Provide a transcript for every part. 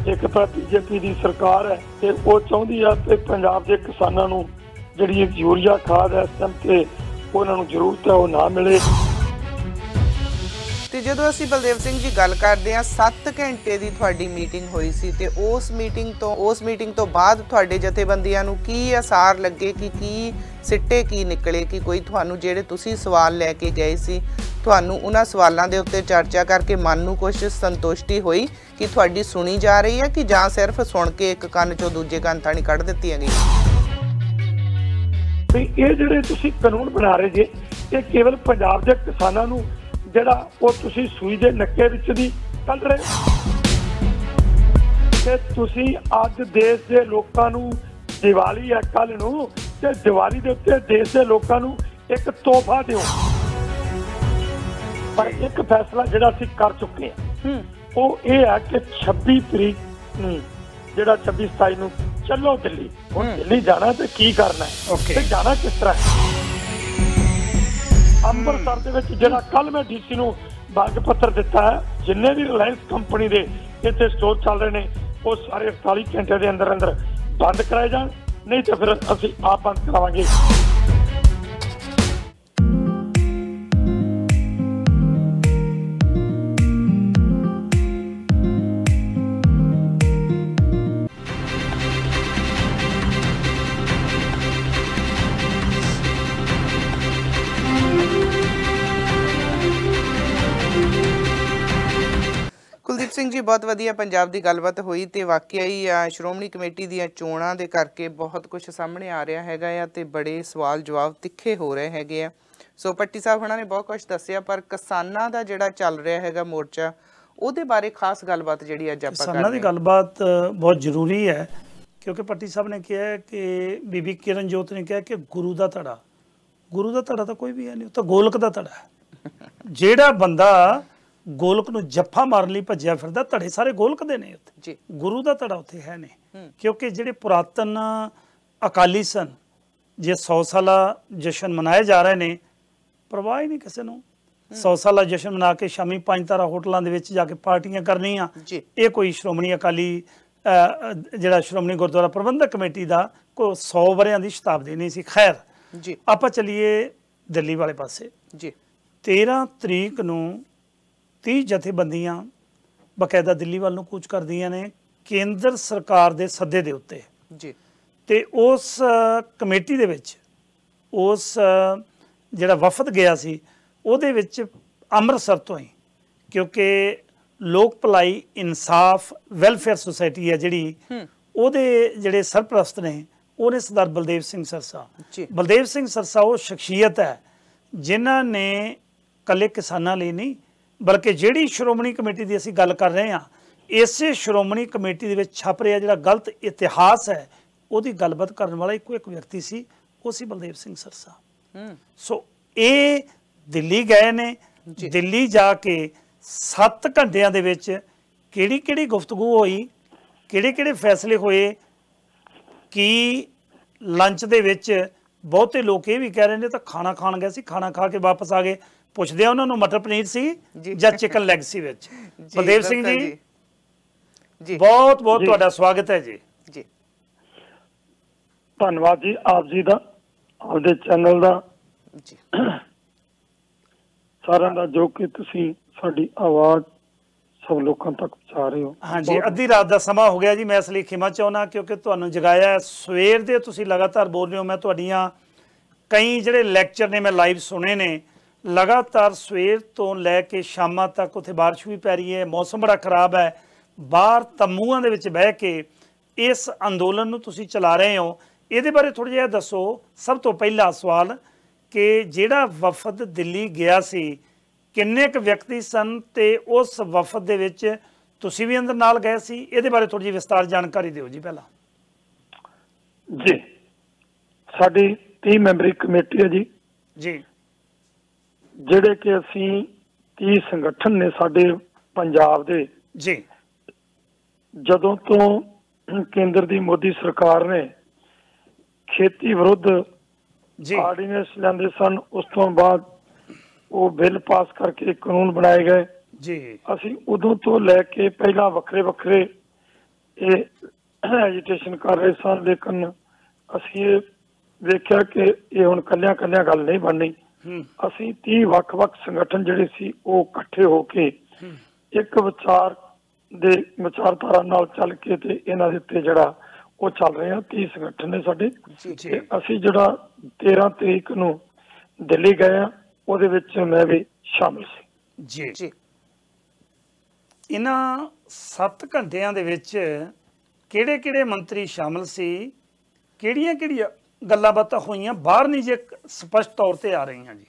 एक तो बीजेपी की सरकार है ते वो चाहती है कि पंजाब के किसानों को जिहड़ी यूरिया खाद है इस टाइम ते उन्हां नूं जरूरत है वो ना मिले। ਤੇ ਜਦੋਂ ਅਸੀਂ ਬਲਦੇਵ ਸਿੰਘ ਜੀ ਗੱਲ ਕਰਦੇ ਹਾਂ 7 ਘੰਟੇ ਦੀ ਤੁਹਾਡੀ ਮੀਟਿੰਗ ਹੋਈ ਸੀ ਤੇ ਉਸ ਮੀਟਿੰਗ ਤੋਂ ਬਾਅਦ ਤੁਹਾਡੇ ਜਥੇਬੰਦੀਆਂ ਨੂੰ ਕੀ ਅਸਾਰ ਲੱਗੇ ਕਿ ਕੀ ਸਿੱਟੇ ਕੀ ਨਿਕਲੇ ਕਿ ਕੋਈ ਤੁਹਾਨੂੰ ਜਿਹੜੇ ਤੁਸੀਂ ਸਵਾਲ ਲੈ ਕੇ ਗਏ ਸੀ ਤੁਹਾਨੂੰ ਉਹਨਾਂ ਸਵਾਲਾਂ ਦੇ ਉੱਤੇ ਚਰਚਾ ਕਰਕੇ ਮਨ ਨੂੰ ਕੁਝ ਸੰਤੁਸ਼ਟੀ ਹੋਈ ਕਿ ਤੁਹਾਡੀ ਸੁਣੀ ਜਾ ਰਹੀ ਹੈ ਕਿ ਜਾਂ ਸਿਰਫ ਸੁਣ ਕੇ ਇੱਕ ਕੰਨ ਚੋਂ ਦੂਜੇ ਕੰਨ ਥਾਣੀ ਕੱਢ ਦਿੱਤੀਆਂ ਗਈਆਂ? ਤੇ ਇਹ ਜਿਹੜੇ ਤੁਸੀਂ ਕਾਨੂੰਨ ਬਣਾ ਰਹੇ ਜੇ ਇਹ ਕੇਵਲ ਪੰਜਾਬ ਦੇ ਕਿਸਾਨਾਂ ਨੂੰ ਜਿਹੜਾ ਉਹ ਤੁਸੀਂ ਸੂਈ ਦੇ ਨੱਕੇ ਵਿੱਚ ਦੀ ਕੱਢ ਰਹੇ ਤੇ ਤੁਸੀਂ ਅੱਜ ਦੇਸ਼ ਦੇ ਲੋਕਾਂ ਨੂੰ ਦੀਵਾਲੀ ਹੈ ਕੱਲ ਨੂੰ ਤੇ ਦੀਵਾਲੀ ਦੇ ਉੱਤੇ ਦੇਸ਼ ਦੇ ਲੋਕਾਂ ਨੂੰ ਇੱਕ ਤੋਹਫਾ ਦਿਓ। ਪਰ ਇੱਕ ਫੈਸਲਾ ਜਿਹੜਾ ਅਸੀਂ ਕਰ ਚੁੱਕੇ ਹਾਂ ਉਹ ਇਹ ਹੈ ਕਿ 26 ਤਰੀਕ ਨੂੰ ਜਿਹੜਾ 26-27 ਨੂੰ ਚੱਲੋ ਦਿੱਲੀ। ਹੁਣ ਦਿੱਲੀ ਜਾਣਾ ਤੇ ਕੀ ਕਰਨਾ ਹੈ ਤੇ ਜਾਣਾ ਕਿਸ ਤਰ੍ਹਾਂ? ਅੰਮ੍ਰਿਤਸਰ ਦੇ ਵਿੱਚ ਜਿਹੜਾ ਕੱਲ ਮੈਂ ਡੀਸੀ ਨੂੰ ਮੰਗ ਪੱਤਰ ਦਿੱਤਾ ਹੈ ਜਿੰਨੇ ਵੀ ਰਿਲਾਇੰਸ ਕੰਪਨੀ ਦੇ ਇੱਥੇ ਸਟੋਰ ਚੱਲ ਰਹੇ ਨੇ ਉਹ ਸਾਰੇ 48 ਘੰਟੇ ਦੇ ਅੰਦਰ ਅੰਦਰ ਬੰਦ ਕਰਾਏ ਜਾਣ, ਨਹੀਂ ਤਾਂ ਫਿਰ ਅਸੀਂ ਆਪ ਬੰਦ ਕਰਾਵਾਂਗੇ। ਕੁਲਦੀਪ ਸਿੰਘ ਜੀ ਬਹੁਤ ਵਧੀਆ ਪੰਜਾਬ ਦੀ ਗੱਲਬਾਤ ਹੋਈ ਤੇ ਵਾਕਿਆ ਹੀ ਸ਼੍ਰੋਮਣੀ ਕਮੇਟੀ ਦੀਆਂ ਚੋਣਾਂ ਦੇ ਕਰਕੇ ਬਹੁਤ ਕੁਝ ਸਾਹਮਣੇ ਆ ਰਿਹਾ ਹੈਗਾ ਆ ਤੇ ਬੜੇ ਸਵਾਲ ਜਵਾਬ ਤਿੱਖੇ ਹੋ ਰਹੇ ਹੈਗੇ ਆ। ਸੋ ਪੱਟੀ ਸਾਹਿਬ ਹੁਣਾਂ ਨੇ ਬਹੁਤ ਕੁਝ ਦੱਸਿਆ ਪਰ ਕਿਸਾਨਾਂ ਦਾ ਜਿਹੜਾ ਚੱਲ ਰਿਹਾ ਹੈਗਾ ਮੋਰਚਾ ਉਹਦੇ ਬਾਰੇ ਖਾਸ ਗੱਲਬਾਤ ਜਿਹੜੀ ਅੱਜ ਆਪਾਂ ਕਿਸਾਨਾਂ ਦੀ ਗੱਲਬਾਤ ਬਹੁਤ ਜ਼ਰੂਰੀ ਹੈ ਕਿਉਂਕਿ ਪੱਟੀ ਸਾਹਿਬ ਨੇ ਕਿਹਾ ਕਿ ਬੀਬੀ ਕਿਰਨਜੋਤ ਨੇ ਕਿਹਾ ਕਿ ਗੁਰੂ ਦਾ ਧੜਾ ਤਾਂ ਕੋਈ ਵੀ ਹੈ ਨਹੀਂ, ਉਹ ਤਾਂ ਗੋਲਕ ਦਾ ਧੜਾ ਹੈ। ਜਿਹੜਾ ਬੰਦਾ ਗੋਲਕ ਨੂੰ ਜੱਫਾ ਮਾਰਨ ਲਈ ਭੱਜਿਆ ਫਿਰਦਾ ਧੜੇ ਸਾਰੇ ਗੋਲਕ ਦੇ ਨੇ ਉੱਥੇ, ਗੁਰੂ ਦਾ ਧੜਾ ਉੱਥੇ ਹੈ ਨਹੀਂ। ਕਿਉਂਕਿ ਜਿਹੜੇ ਪੁਰਾਤਨ ਅਕਾਲੀ ਸਨ ਜੇ 100 ਸਾਲਾ ਜਸ਼ਨ ਮਨਾਏ ਜਾ ਰਹੇ ਨੇ ਪਰਵਾਹ ਹੀ ਨਹੀਂ ਕਿਸੇ ਨੂੰ। 100 ਸਾਲਾ ਜਸ਼ਨ ਮਨਾ ਕੇ ਸ਼ਾਮੀ 5 ਤਾਰਾ ਹੋਟਲਾਂ ਦੇ ਵਿੱਚ ਜਾ ਕੇ ਪਾਰਟੀਆਂ ਕਰਨੀਆਂ ਇਹ ਕੋਈ ਸ਼੍ਰੋਮਣੀ ਅਕਾਲੀ ਜਿਹੜਾ ਸ਼੍ਰੋਮਣੀ ਗੁਰਦੁਆਰਾ ਪ੍ਰਬੰਧਕ ਕਮੇਟੀ ਦਾ ਕੋਈ 100 ਵਰਿਆਂ ਦੀ ਸ਼ਤਾਬਦੀ ਨਹੀਂ ਸੀ। ਖੈਰ ਆਪਾਂ ਚੱਲੀਏ ਦਿੱਲੀ ਵਾਲੇ ਪਾਸੇ। 13 ਤਰੀਕ ਨੂੰ 30 ਜਥੇਬੰਦੀਆਂ ਬਕਾਇਦਾ ਦਿੱਲੀ ਵੱਲ ਨੂੰ ਕੂਚ ਕਰਦੀਆਂ ਨੇ ਕੇਂਦਰ ਸਰਕਾਰ ਦੇ ਸੱਦੇ ਦੇ ਉੱਤੇ ਤੇ ਉਸ ਕਮੇਟੀ ਦੇ ਵਿੱਚ ਉਸ ਜਿਹੜਾ ਵਫਦ ਗਿਆ ਸੀ ਉਹਦੇ ਵਿੱਚ ਅੰਮ੍ਰਿਤਸਰ ਤੋਂ ਹੀ ਕਿਉਂਕਿ ਲੋਕ ਭਲਾਈ ਇਨਸਾਫ ਵੈਲਫੇਅਰ ਸੁਸਾਇਟੀ ਹੈ ਜਿਹੜੀ ਉਹਦੇ ਜਿਹੜੇ ਸਰਪ੍ਰਸਤ ਨੇ ਉਹਨੇ ਸਰਦਾਰ ਬਲਦੇਵ ਸਿੰਘ ਸਰਸਾ। ਬਲਦੇਵ ਸਿੰਘ ਸਰਸਾ ਉਹ ਸ਼ਖਸੀਅਤ ਹੈ ਜਿਨ੍ਹਾਂ ਨੇ ਇਕੱਲੇ ਕਿਸਾਨਾਂ ਲਈ ਨਹੀਂ ਬਲਕਿ ਜਿਹੜੀ ਸ਼੍ਰੋਮਣੀ ਕਮੇਟੀ ਦੀ ਅਸੀਂ ਗੱਲ ਕਰ ਰਹੇ ਹਾਂ ਇਸੇ ਸ਼੍ਰੋਮਣੀ ਕਮੇਟੀ ਦੇ ਵਿੱਚ ਛਪ ਰਿਹਾ ਜਿਹੜਾ ਗਲਤ ਇਤਿਹਾਸ ਹੈ ਉਹਦੀ ਗੱਲਬਾਤ ਕਰਨ ਵਾਲਾ ਇੱਕੋ ਇੱਕ ਵਿਅਕਤੀ ਸੀ, ਉਹ ਸੀ ਬਲਦੇਵ ਸਿੰਘ ਸਰਸਾ। ਸੋ ਇਹ ਦਿੱਲੀ ਗਏ ਨੇ, ਦਿੱਲੀ ਜਾ ਕੇ 7 ਘੰਟਿਆਂ ਦੇ ਵਿੱਚ ਕਿਹੜੀ ਗੁਫ਼ਤਗੂ ਹੋਈ, ਕਿਹੜੇ ਫੈਸਲੇ ਹੋਏ ਕਿ ਲੰਚ ਦੇ ਵਿੱਚ ਬਹੁਤੇ ਲੋਕ ਇਹ ਵੀ ਕਹਿ ਰਹੇ ਨੇ ਤਾਂ ਖਾਣਾ ਖਾਣ ਗਏ ਸੀ, ਖਾਣਾ ਖਾ ਕੇ ਵਾਪਸ ਆ ਗਏ। ਪੁੱਛਦੇ ਆ ਉਹਨਾਂ ਨੂੰ ਮਟਰ ਪਨੀਰ ਸੀ ਜਾਂ ਚਿਕਨ ਲੈਗ ਸੀ ਵਿੱਚ। ਬਲਦੇਵ ਸਿੰਘ ਜੀ ਬਹੁਤ ਤੁਹਾਡਾ ਸਵਾਗਤ ਹੈ ਜੀ। ਧੰਨਵਾਦ ਜੀ ਆਪ ਜੀ ਦਾ, ਆਪਦੇ ਚੈਨਲ ਦਾ, ਸਾਰਿਆਂ ਦਾ ਜੋ ਕਿ ਤੁਸੀਂ ਸਾਡੀ ਆਵਾਜ਼ ਸਭ ਲੋਕਾਂ ਤੱਕ ਪਹੁੰਚਾ ਰਹੇ ਹੋ। ਹਾਂਜੀ ਅੱਧੀ ਰਾਤ ਦਾ ਸਮਾਂ ਹੋ ਗਿਆ ਜੀ, ਮੈਂ ਇਸ ਲਈ ਖਿਮਾ ਚਾਹੁੰਦਾ ਕਿਉਂਕਿ ਤੁਹਾਨੂੰ ਜਗਾਇਆ ਸਵੇਰ ਦੇ ਤੁਸੀਂ ਲਗਾਤਾਰ ਬੋਲ ਰਹੇ ਹੋ। ਮੈਂ ਤੁਹਾਡੀਆਂ ਕਈ ਜਿਹੜੇ ਲੈਕਚਰ ਨੇ ਮੈਂ ਲਾਈਵ ਸੁਣੇ ਨੇ ਲਗਾਤਾਰ ਸਵੇਰ ਤੋਂ ਲੈ ਕੇ ਸ਼ਾਮਾਂ ਤੱਕ। ਉੱਥੇ ਬਾਰਿਸ਼ ਵੀ ਪੈ ਰਹੀ ਹੈ, ਮੌਸਮ ਬੜਾ ਖਰਾਬ ਹੈ, ਬਾਹਰ ਤੰਬੂਆਂ ਦੇ ਵਿੱਚ ਬਹਿ ਕੇ ਇਸ ਅੰਦੋਲਨ ਨੂੰ ਤੁਸੀਂ ਚਲਾ ਰਹੇ ਹੋ। ਇਹਦੇ ਬਾਰੇ ਥੋੜ੍ਹਾ ਜਿਹਾ ਦੱਸੋ। ਸਭ ਤੋਂ ਪਹਿਲਾ ਸਵਾਲ ਕਿ ਜਿਹੜਾ ਵਫਦ ਦਿੱਲੀ ਗਿਆ ਸੀ ਕਿੰਨੇ ਕੁ ਵਿਅਕਤੀ ਸਨ ਤੇ ਉਸ ਵਫਦ ਦੇ ਵਿੱਚ ਤੁਸੀਂ ਵੀ ਅੰਦਰ ਨਾਲ ਗਏ ਸੀ? ਇਹਦੇ ਬਾਰੇ ਥੋੜ੍ਹੀ ਜਿਹੀ ਵਿਸਤਾਰ ਜਾਣਕਾਰੀ ਦਿਓ ਜੀ। ਪਹਿਲਾਂ ਜੀ ਸਾਡੀ 30 ਮੈਂਬਰੀ ਕਮੇਟੀ ਹੈ ਜੀ ਜਿਹੜੇ ਕਿ ਅਸੀਂ 30 ਸੰਗਠਨ ਨੇ ਸਾਡੇ ਪੰਜਾਬ ਦੇ ਜੀ। ਜਦੋਂ ਤੋਂ ਕੇਂਦਰ ਦੀ ਮੋਦੀ ਸਰਕਾਰ ਨੇ ਖੇਤੀ ਵਿਰੁੱਧ ਆਰਡੀਨੈਂਸ ਲਿਆਂਦੇ ਸਨ ਉਸ ਤੋਂ ਬਾਅਦ ਉਹ ਬਿੱਲ ਪਾਸ ਕਰਕੇ ਕਾਨੂੰਨ ਬਣਾਏ ਗਏ ਜੀ। ਅਸੀਂ ਉਦੋਂ ਤੋਂ ਲੈ ਕੇ ਪਹਿਲਾਂ ਵੱਖਰੇ ਇਹ ਐਜੀਟੇਸ਼ਨ ਕਰ ਰਹੇ ਸਨ, ਲੇਕਿਨ ਅਸੀਂ ਇਹ ਵੇਖਿਆ ਕਿ ਇਹ ਹੁਣ ਕੱਲਿਆਂ ਕੱਲਿਆਂ ਗੱਲ ਨਹੀਂ ਬਣਨੀ। ਅਸੀਂ 30 ਵੱਖ-ਵੱਖ ਸੰਗਠਨ ਜਿਹੜੇ ਸੀ ਉਹ ਇਕੱਠੇ ਹੋ ਕੇ ਇੱਕ ਵਿਚਾਰਧਾਰਾ ਨਾਲ ਚੱਲ ਕੇ ਤੇ ਇਹਨਾਂ ਦੇ ਉੱਤੇ ਜਿਹੜਾ ਉਹ ਚੱਲ ਰਹੇ ਆ। 30 ਸੰਗਠਨ ਨੇ ਸਾਡੇ। ਅਸੀਂ ਜਿਹੜਾ 13 ਤਰੀਕ ਨੂੰ ਦਿੱਲੀ ਗਏ ਆ, ਉਹਦੇ ਵਿੱਚ ਮੈਂ ਵੀ ਸ਼ਾਮਿਲ ਸੀ। ਜੀ ਇਹਨਾਂ 7 ਘੰਟਿਆਂ ਦੇ ਵਿੱਚ ਕਿਹੜੇ ਮੰਤਰੀ ਸ਼ਾਮਿਲ ਸੀ, ਕਿਹੜੀਆਂ ਗੱਲਾਂ ਬਾਤਾਂ ਹੋਈਆਂ ਬਾਹਰ ਨਹੀਂ ਜੇ ਸਪਸ਼ਟ ਤੌਰ ਤੇ ਆ ਰਹੀਆਂ ਜੀ?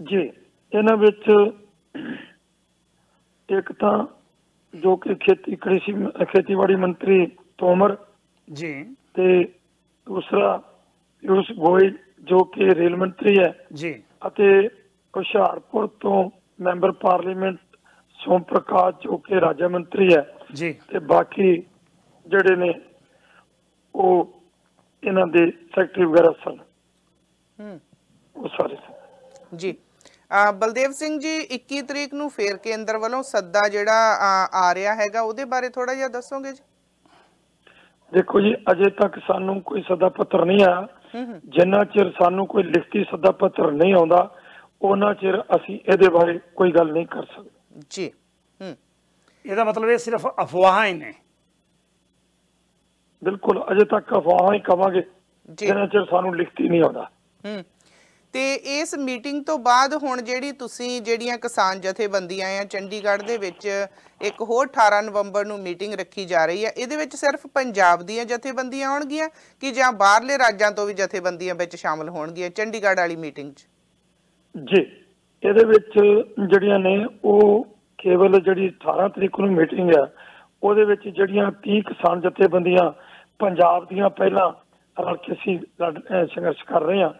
ਜੀ ਇਹਨਾਂ ਵਿੱਚ ਇੱਕ ਤਾਂ ਜੋ ਕਿ ਖੇਤੀਬਾੜੀ ਮੰਤਰੀ ਤੋਮਰ ਜੀ, ਤੇ ਦੂਸਰਾ ਪਿਊਸ਼ ਗੋਇਲ ਜੋ ਕਿ ਰੇਲ ਮੰਤਰੀ ਹੈ ਜੀ, ਅਤੇ ਹੁਸ਼ਿਆਰਪੁਰ ਤੋਂ ਮੈਂਬਰ ਪਾਰਲੀਮੈਂਟ ਸੋਮ ਪ੍ਰਕਾਸ਼ ਜੋ ਕਿ ਰਾਜ ਮੰਤਰੀ ਹੈ ਜੀ, ਤੇ ਬਾਕੀ ਜਿਹੜੇ ਨੇ ਉਹ ਇਹਨਾਂ ਦੇ ਸੈਕਟਰੀ ਵਗੈਰਾ ਸਨ, ਉਹ ਸਾਰੇ ਜੀ। ਬਲਦੇਵ ਸਿੰਘ ਜੀ, 21 ਤਰੀਕ ਨੂੰ ਫੇਰ ਕੇਂਦਰ ਵੱਲੋਂ ਸੱਦਾ ਜਿਹੜਾ ਆ ਰਿਹਾ ਹੈਗਾ, ਉਹਦੇ ਬਾਰੇ ਥੋੜਾ ਜਿਹਾ ਦੱਸੋਗੇ ਜੀ? ਦੇਖੋ ਜੀ, ਅਜੇ ਤੱਕ ਸਾਨੂੰ ਕੋਈ ਸੱਦਾ ਪੱਤਰ ਨਹੀਂ ਆਇਆ। ਜਿੰਨਾ ਚਿਰ ਸਾਨੂੰ ਕੋਈ ਲਿਖਤੀ ਸੱਦਾ ਪੱਤਰ ਨਹੀਂ ਆਉਂਦਾ ਉਹਨਾਂ ਚਿਰ ਅਸੀਂ ਇਹਦੇ ਬਾਰੇ ਕੋਈ ਗੱਲ ਨਹੀਂ ਕਰ ਸਕਦੇ ਜੀ। ਇਹਦਾ ਮਤਲਬ ਇਹ ਸਿਰਫ ਅਫਵਾਹਾਂ ਹੀ ਨੇ? ਬਿਲਕੁਲ, ਅਜੇ ਤੱਕ ਅਫਵਾਹਾਂ ਹੀ ਕਵਾਂਗੇ ਜਿੰਨਾ ਚਿਰ ਸਾਨੂੰ ਲਿਖਤੀ ਨਹੀਂ ਆਉਂਦਾ। ਤੇ ਇਸ ਮੀਟਿੰਗ ਤੋਂ ਬਾਅਦ ਹੁਣ ਜਿਹੜੀਆਂ ਕਿਸਾਨ ਜਥੇਬੰਦੀਆਂ ਆ ਚੰਡੀਗੜ੍ਹ ਦੇ ਵਿੱਚ ਇੱਕ ਹੋਰ 18 ਨਵੰਬਰ ਨੂੰ ਮੀਟਿੰਗ ਰੱਖੀ ਜਾ ਰਹੀ ਹੈ, ਇਹਦੇ ਵਿੱਚ ਸਿਰਫ ਪੰਜਾਬ ਦੀਆਂ ਜਥੇਬੰਦੀਆਂ ਆਉਣਗੀਆਂ ਕਿ ਜਾਂ ਬਾਹਰਲੇ ਰਾਜਾਂ ਤੋਂ ਵੀ ਜਥੇਬੰਦੀਆਂ ਵਿੱਚ ਸ਼ਾਮਲ ਹੋਣਗੀਆਂ ਚੰਡੀਗੜ੍ਹ ਵਾਲੀ ਮੀਟਿੰਗ 'ਚ? ਜੀ, ਇਹਦੇ ਵਿੱਚ ਜਿਹੜੀਆਂ ਨੇ ਉਹ ਕੇਵਲ ਜਿਹੜੀ 18 ਤਰੀਕ ਨੂੰ ਮੀਟਿੰਗ ਹੈ ਉਹਦੇ ਵਿੱਚ ਜਿਹੜੀਆਂ 30 ਕਿਸਾਨ ਜਥੇਬੰਦੀਆਂ ਪੰਜਾਬ ਦੀਆਂ ਪਹਿਲਾਂ ਰਲ ਕੇ ਅਸੀਂ ਸੰਘਰਸ਼ ਕਰ ਰਹੇ ਹਾਂ,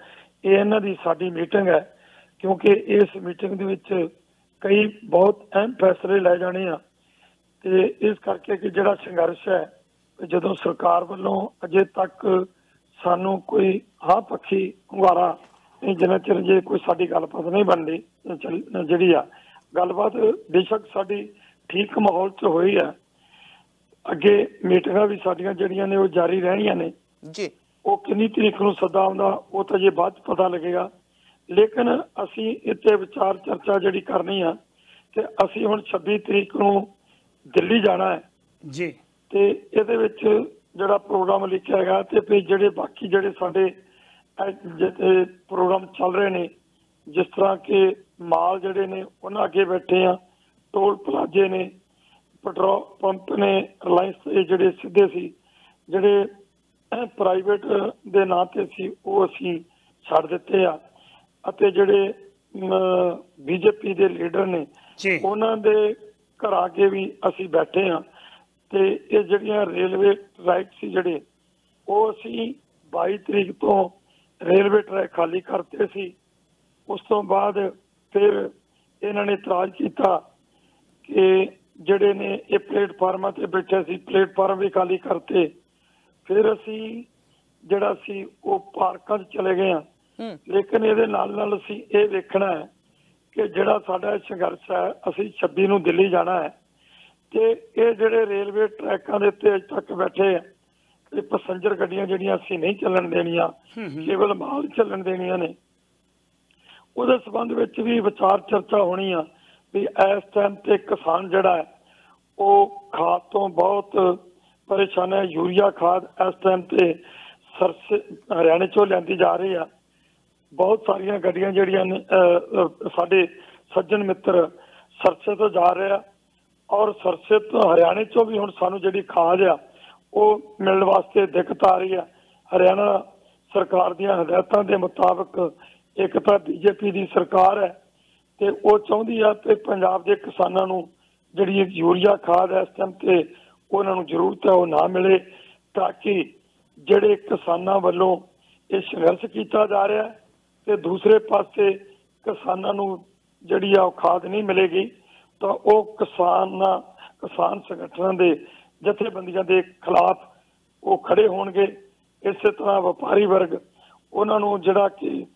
ਇਹ ਇਹਨਾਂ ਦੀ ਸਾਡੀ ਮੀਟਿੰਗ ਹੈ, ਕਿਉਂਕਿ ਇਸ ਮੀਟਿੰਗ ਦੇ ਵਿੱਚ ਕਈ ਬਹੁਤ ਅਹਿਮ ਫੈਸਲੇ ਲੈ ਜਾਣੇ ਆ। ਤੇ ਇਸ ਕਰਕੇ ਕਿ ਜਿਹੜਾ ਸੰਘਰਸ਼ ਹੈ, ਜਦੋਂ ਸਰਕਾਰ ਵੱਲੋਂ ਅਜੇ ਤੱਕ ਸਾਨੂੰ ਕੋਈ ਹਾਂ ਪੱਖੀ ਹੁੰਗਾਰਾ ਨਹੀਂ, ਜਿੰਨਾ ਚਿਰ ਜੇ ਕੋਈ ਸਾਡੀ ਗੱਲਬਾਤ ਨਹੀਂ ਬਣਦੀ, ਜਿਹੜੀ ਆ ਗੱਲਬਾਤ ਬੇਸ਼ੱਕ ਸਾਡੀ ਠੀਕ ਮਾਹੌਲ 'ਚ ਹੋਈ ਹੈ, ਅੱਗੇ ਮੀਟਿੰਗਾਂ ਵੀ ਸਾਡੀਆਂ ਜਿਹੜੀਆਂ ਨੇ ਉਹ ਜਾਰੀ ਰਹਿਣੀਆਂ ਨੇ ਜੀ। ਉਹ ਕਿੰਨੀ ਤਰੀਕ ਨੂੰ ਸੱਦਾ ਆਉਂਦਾ ਉਹ ਤਾਂ ਜੇ ਬਾਅਦ ਪਤਾ ਲੱਗੇਗਾ, ਲੇਕਿਨ ਅਸੀਂ ਇੱਥੇ ਵਿਚਾਰ ਚਰਚਾ ਜਿਹੜੀ ਕਰਨੀ ਆ ਤੇ ਅਸੀਂ ਹੁਣ 26 ਤਰੀਕ ਨੂੰ ਦਿੱਲੀ ਜਾਣਾ ਹੈ ਜੀ। ਤੇ ਇਹਦੇ ਵਿੱਚ ਜਿਹੜਾ ਪ੍ਰੋਗਰਾਮ ਲਿਖਿਆ ਹੈਗਾ ਤੇ ਫਿਰ ਜਿਹੜੇ ਬਾਕੀ ਜਿਹੜੇ ਸਾਡੇ ਪ੍ਰੋਗਰਾਮ ਚੱਲ ਰਹੇ ਨੇ, ਜਿਸ ਤਰ੍ਹਾਂ ਕਿ ਮਾਲ ਜਿਹੜੇ ਨੇ ਉਹਨਾਂ ਅੱਗੇ ਬੈਠੇ ਆ, ਟੋਲ ਪਲਾਜ਼ੇ ਨੇ, ਪੈਟਰੋਲ ਪੰਪ ਨੇ, ਰਿਲਾਇੰਸ ਜਿਹੜੇ ਸਿੱਧੇ ਸੀ, ਜਿਹੜੇ ਪ੍ਰਾਈਵੇਟ ਦੇ ਨਾਂ ਤੇ ਸੀ ਉਹ ਅਸੀਂ ਛੱਡ ਦਿੱਤੇ ਆ, ਅਤੇ ਜਿਹੜੇ ਬੀਜੇਪੀ ਦੇ ਲੀਡਰ ਨੇ ਉਹਨਾਂ ਦੇ ਘਰ ਅੱਗੇ ਵੀ ਅਸੀਂ ਬੈਠੇ ਆ। ਤੇ ਇਹ ਜਿਹੜੀਆਂ ਰੇਲਵੇ ਟਰੈਕ ਸੀ ਜਿਹੜੇ ਉਹ ਅਸੀਂ 22 ਤਰੀਕ ਤੋਂ ਰੇਲਵੇ ਟਰੈਕ ਖਾਲੀ ਕਰਤੇ ਸੀ। ਉਸ ਤੋਂ ਬਾਅਦ ਫਿਰ ਇਹਨਾਂ ਨੇ ਇਤਰਾਜ਼ ਕੀਤਾ ਕਿ ਜਿਹੜੇ ਨੇ ਇਹ ਪਲੇਟਫਾਰਮਾਂ ਤੇ ਬੈਠੇ ਸੀ, ਪਲੇਟਫਾਰਮ ਵੀ ਖਾਲੀ ਕਰਤੇ। ਫਿਰ ਅਸੀਂ ਜਿਹੜਾ ਸੀ ਉਹ ਪਾਰਕਾਂ 'ਚ ਚਲੇ ਗਏ ਆ, ਲੇਕਿਨ ਇਹਦੇ ਨਾਲ ਅਸੀਂ ਇਹ ਵੇਖਣਾ ਹੈ ਕਿ ਜਿਹੜਾ ਸਾਡਾ ਸੰਘਰਸ਼ ਹੈ, ਅਸੀਂ 26 ਨੂੰ ਦਿੱਲੀ ਜਾਣਾ ਹੈ ਤੇ ਇਹ ਜਿਹੜੇ ਰੇਲਵੇ ਟਰੈਕਾਂ ਦੇ ਉੱਤੇ ਅਜੇ ਤੱਕ ਬੈਠੇ ਆ, ਇਹ ਪੈਸੰਜਰ ਗੱਡੀਆਂ ਜਿਹੜੀਆਂ ਅਸੀਂ ਨਹੀਂ ਚੱਲਣ ਦੇਣੀਆਂ, ਕੇਵਲ ਮਾਲ ਚੱਲਣ ਦੇਣੀਆਂ ਨੇ। ਉਹਦੇ ਸੰਬੰਧ ਵਿੱਚ ਵੀ ਵਿਚਾਰ ਚਰਚਾ ਹੋਣੀ ਆ ਵੀ ਇਸ ਟਾਈਮ ਤੇ ਕਿਸਾਨ ਜਿਹੜਾ ਹੈ ਉਹ ਖਾਦ ਤੋਂ ਬਹੁਤ ਪਰੇਸ਼ਾਨ ਹੈ। ਯੂਰੀਆ ਖਾਦ ਇਸ ਟਾਈਮ ਤੇ ਹਰਿਆਣੇ ਚੋਂ ਲਿਆਂਦੀ ਜਾ ਰਹੀ ਆ। ਬਹੁਤ ਸਾਰੀਆਂ ਗੱਡੀਆਂ ਜਿਹੜੀਆਂ ਨੇ ਸਾਡੇ ਸੱਜਣ ਮਿੱਤਰ ਸਰਸੇ ਤੋਂ ਜਾ ਰਹੇ ਆ, ਔਰ ਸਰਸੇ ਤੋਂ ਹਰਿਆਣੇ ਚੋਂ ਵੀ ਹੁਣ ਸਾਨੂੰ ਜਿਹੜੀ ਖਾਦ ਆ ਉਹ ਮਿਲਣ ਵਾਸਤੇ ਦਿੱਕਤ ਆ ਰਹੀ ਆ। ਹਰਿਆਣਾ ਸਰਕਾਰ ਦੀਆਂ ਹਦਾਇਤਾਂ ਦੇ ਮੁਤਾਬਕ ਇੱਕ ਤਾਂ ਬੀਜੇਪੀ ਦੀ ਸਰਕਾਰ ਹੈ ਤੇ ਉਹ ਚਾਹੁੰਦੀ ਆ ਕਿ ਪੰਜਾਬ ਦੇ ਕਿਸਾਨਾਂ ਨੂੰ ਜਿਹੜੀ ਯੂਰੀਆ ਖਾਦ ਇਸ ਟਾਈਮ ਤੇ ਉਹਨਾਂ ਨੂੰ ਜ਼ਰੂਰਤ ਹੈ ਉਹ ਨਾ ਮਿਲੇ, ਤਾਂ ਕਿ ਜਿਹੜੇ ਕਿਸਾਨਾਂ ਵੱਲੋਂ ਇਹ ਸੰਘਰਸ਼ ਕੀਤਾ ਜਾ ਰਿਹਾ ਤੇ ਦੂਸਰੇ ਪਾਸੇ ਕਿਸਾਨਾਂ ਨੂੰ ਜਿਹੜੀ ਆ ਉਹ ਖਾਦ ਨਹੀਂ ਮਿਲੇਗੀ ਤਾਂ ਉਹ ਕਿਸਾਨ ਸੰਗਠਨਾਂ ਦੇ ਜਥੇਬੰਦੀਆਂ ਦੇ ਖਿਲਾਫ ਉਹ ਖੜੇ ਹੋਣਗੇ। ਇਸੇ ਤਰ੍ਹਾਂ ਵਪਾਰੀ ਵਰਗ ਉਹਨਾਂ ਨੂੰ ਜਿਹੜਾ ਕਿ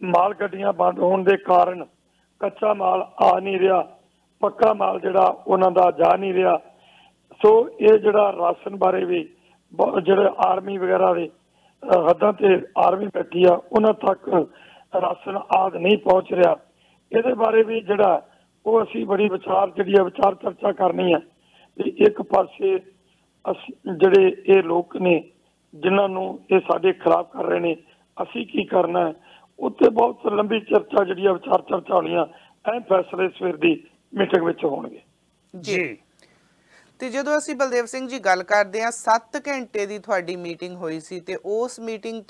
ਮਾਲ ਗੱਡੀਆਂ ਬੰਦ ਹੋਣ ਦੇ ਕਾਰਨ ਕੱਚਾ ਮਾਲ ਆ ਨਹੀਂ ਰਿਹਾ, ਪੱਕਾ ਮਾਲ ਜਿਹੜਾ ਉਹਨਾਂ ਦਾ ਜਾ ਨਹੀਂ ਰਿਹਾ, सो ये जिहड़ा राशन बारे भी जिहड़े आर्मी वगैरह दे हद्दां ते आर्मी बैठी आ उन्हां तक राशन आदि नहीं पहुँच रहा। ये बारे भी जिहड़ा वो असी बड़ी विचार जिहड़ी विचार चर्चा करनी है कि एक पासे जिहड़े ये लोग ने जिन्हां नूं ये साडे खिलाफ कर रहे हैं असी की करना है, उत्ते बहुत लंबी चर्चा जिहड़ी विचार चर्चा होनी है। अहम फैसले सवेर की मीटिंग विच होणगे जी। ਤੇ ਜਦੋਂ ਅਸੀਂ ਬਲਦੇਵ ਸਿੰਘ ਜੀ ਗੱਲ ਕਰਦੇ ਹਾਂ 7 ਘੰਟੇ ਦੀ ਤੁਹਾਡੀ ਮੀਟਿੰਗ ਹੋਈ ਸੀ ਤੇ ਉਸ ਮੀਟਿੰਗ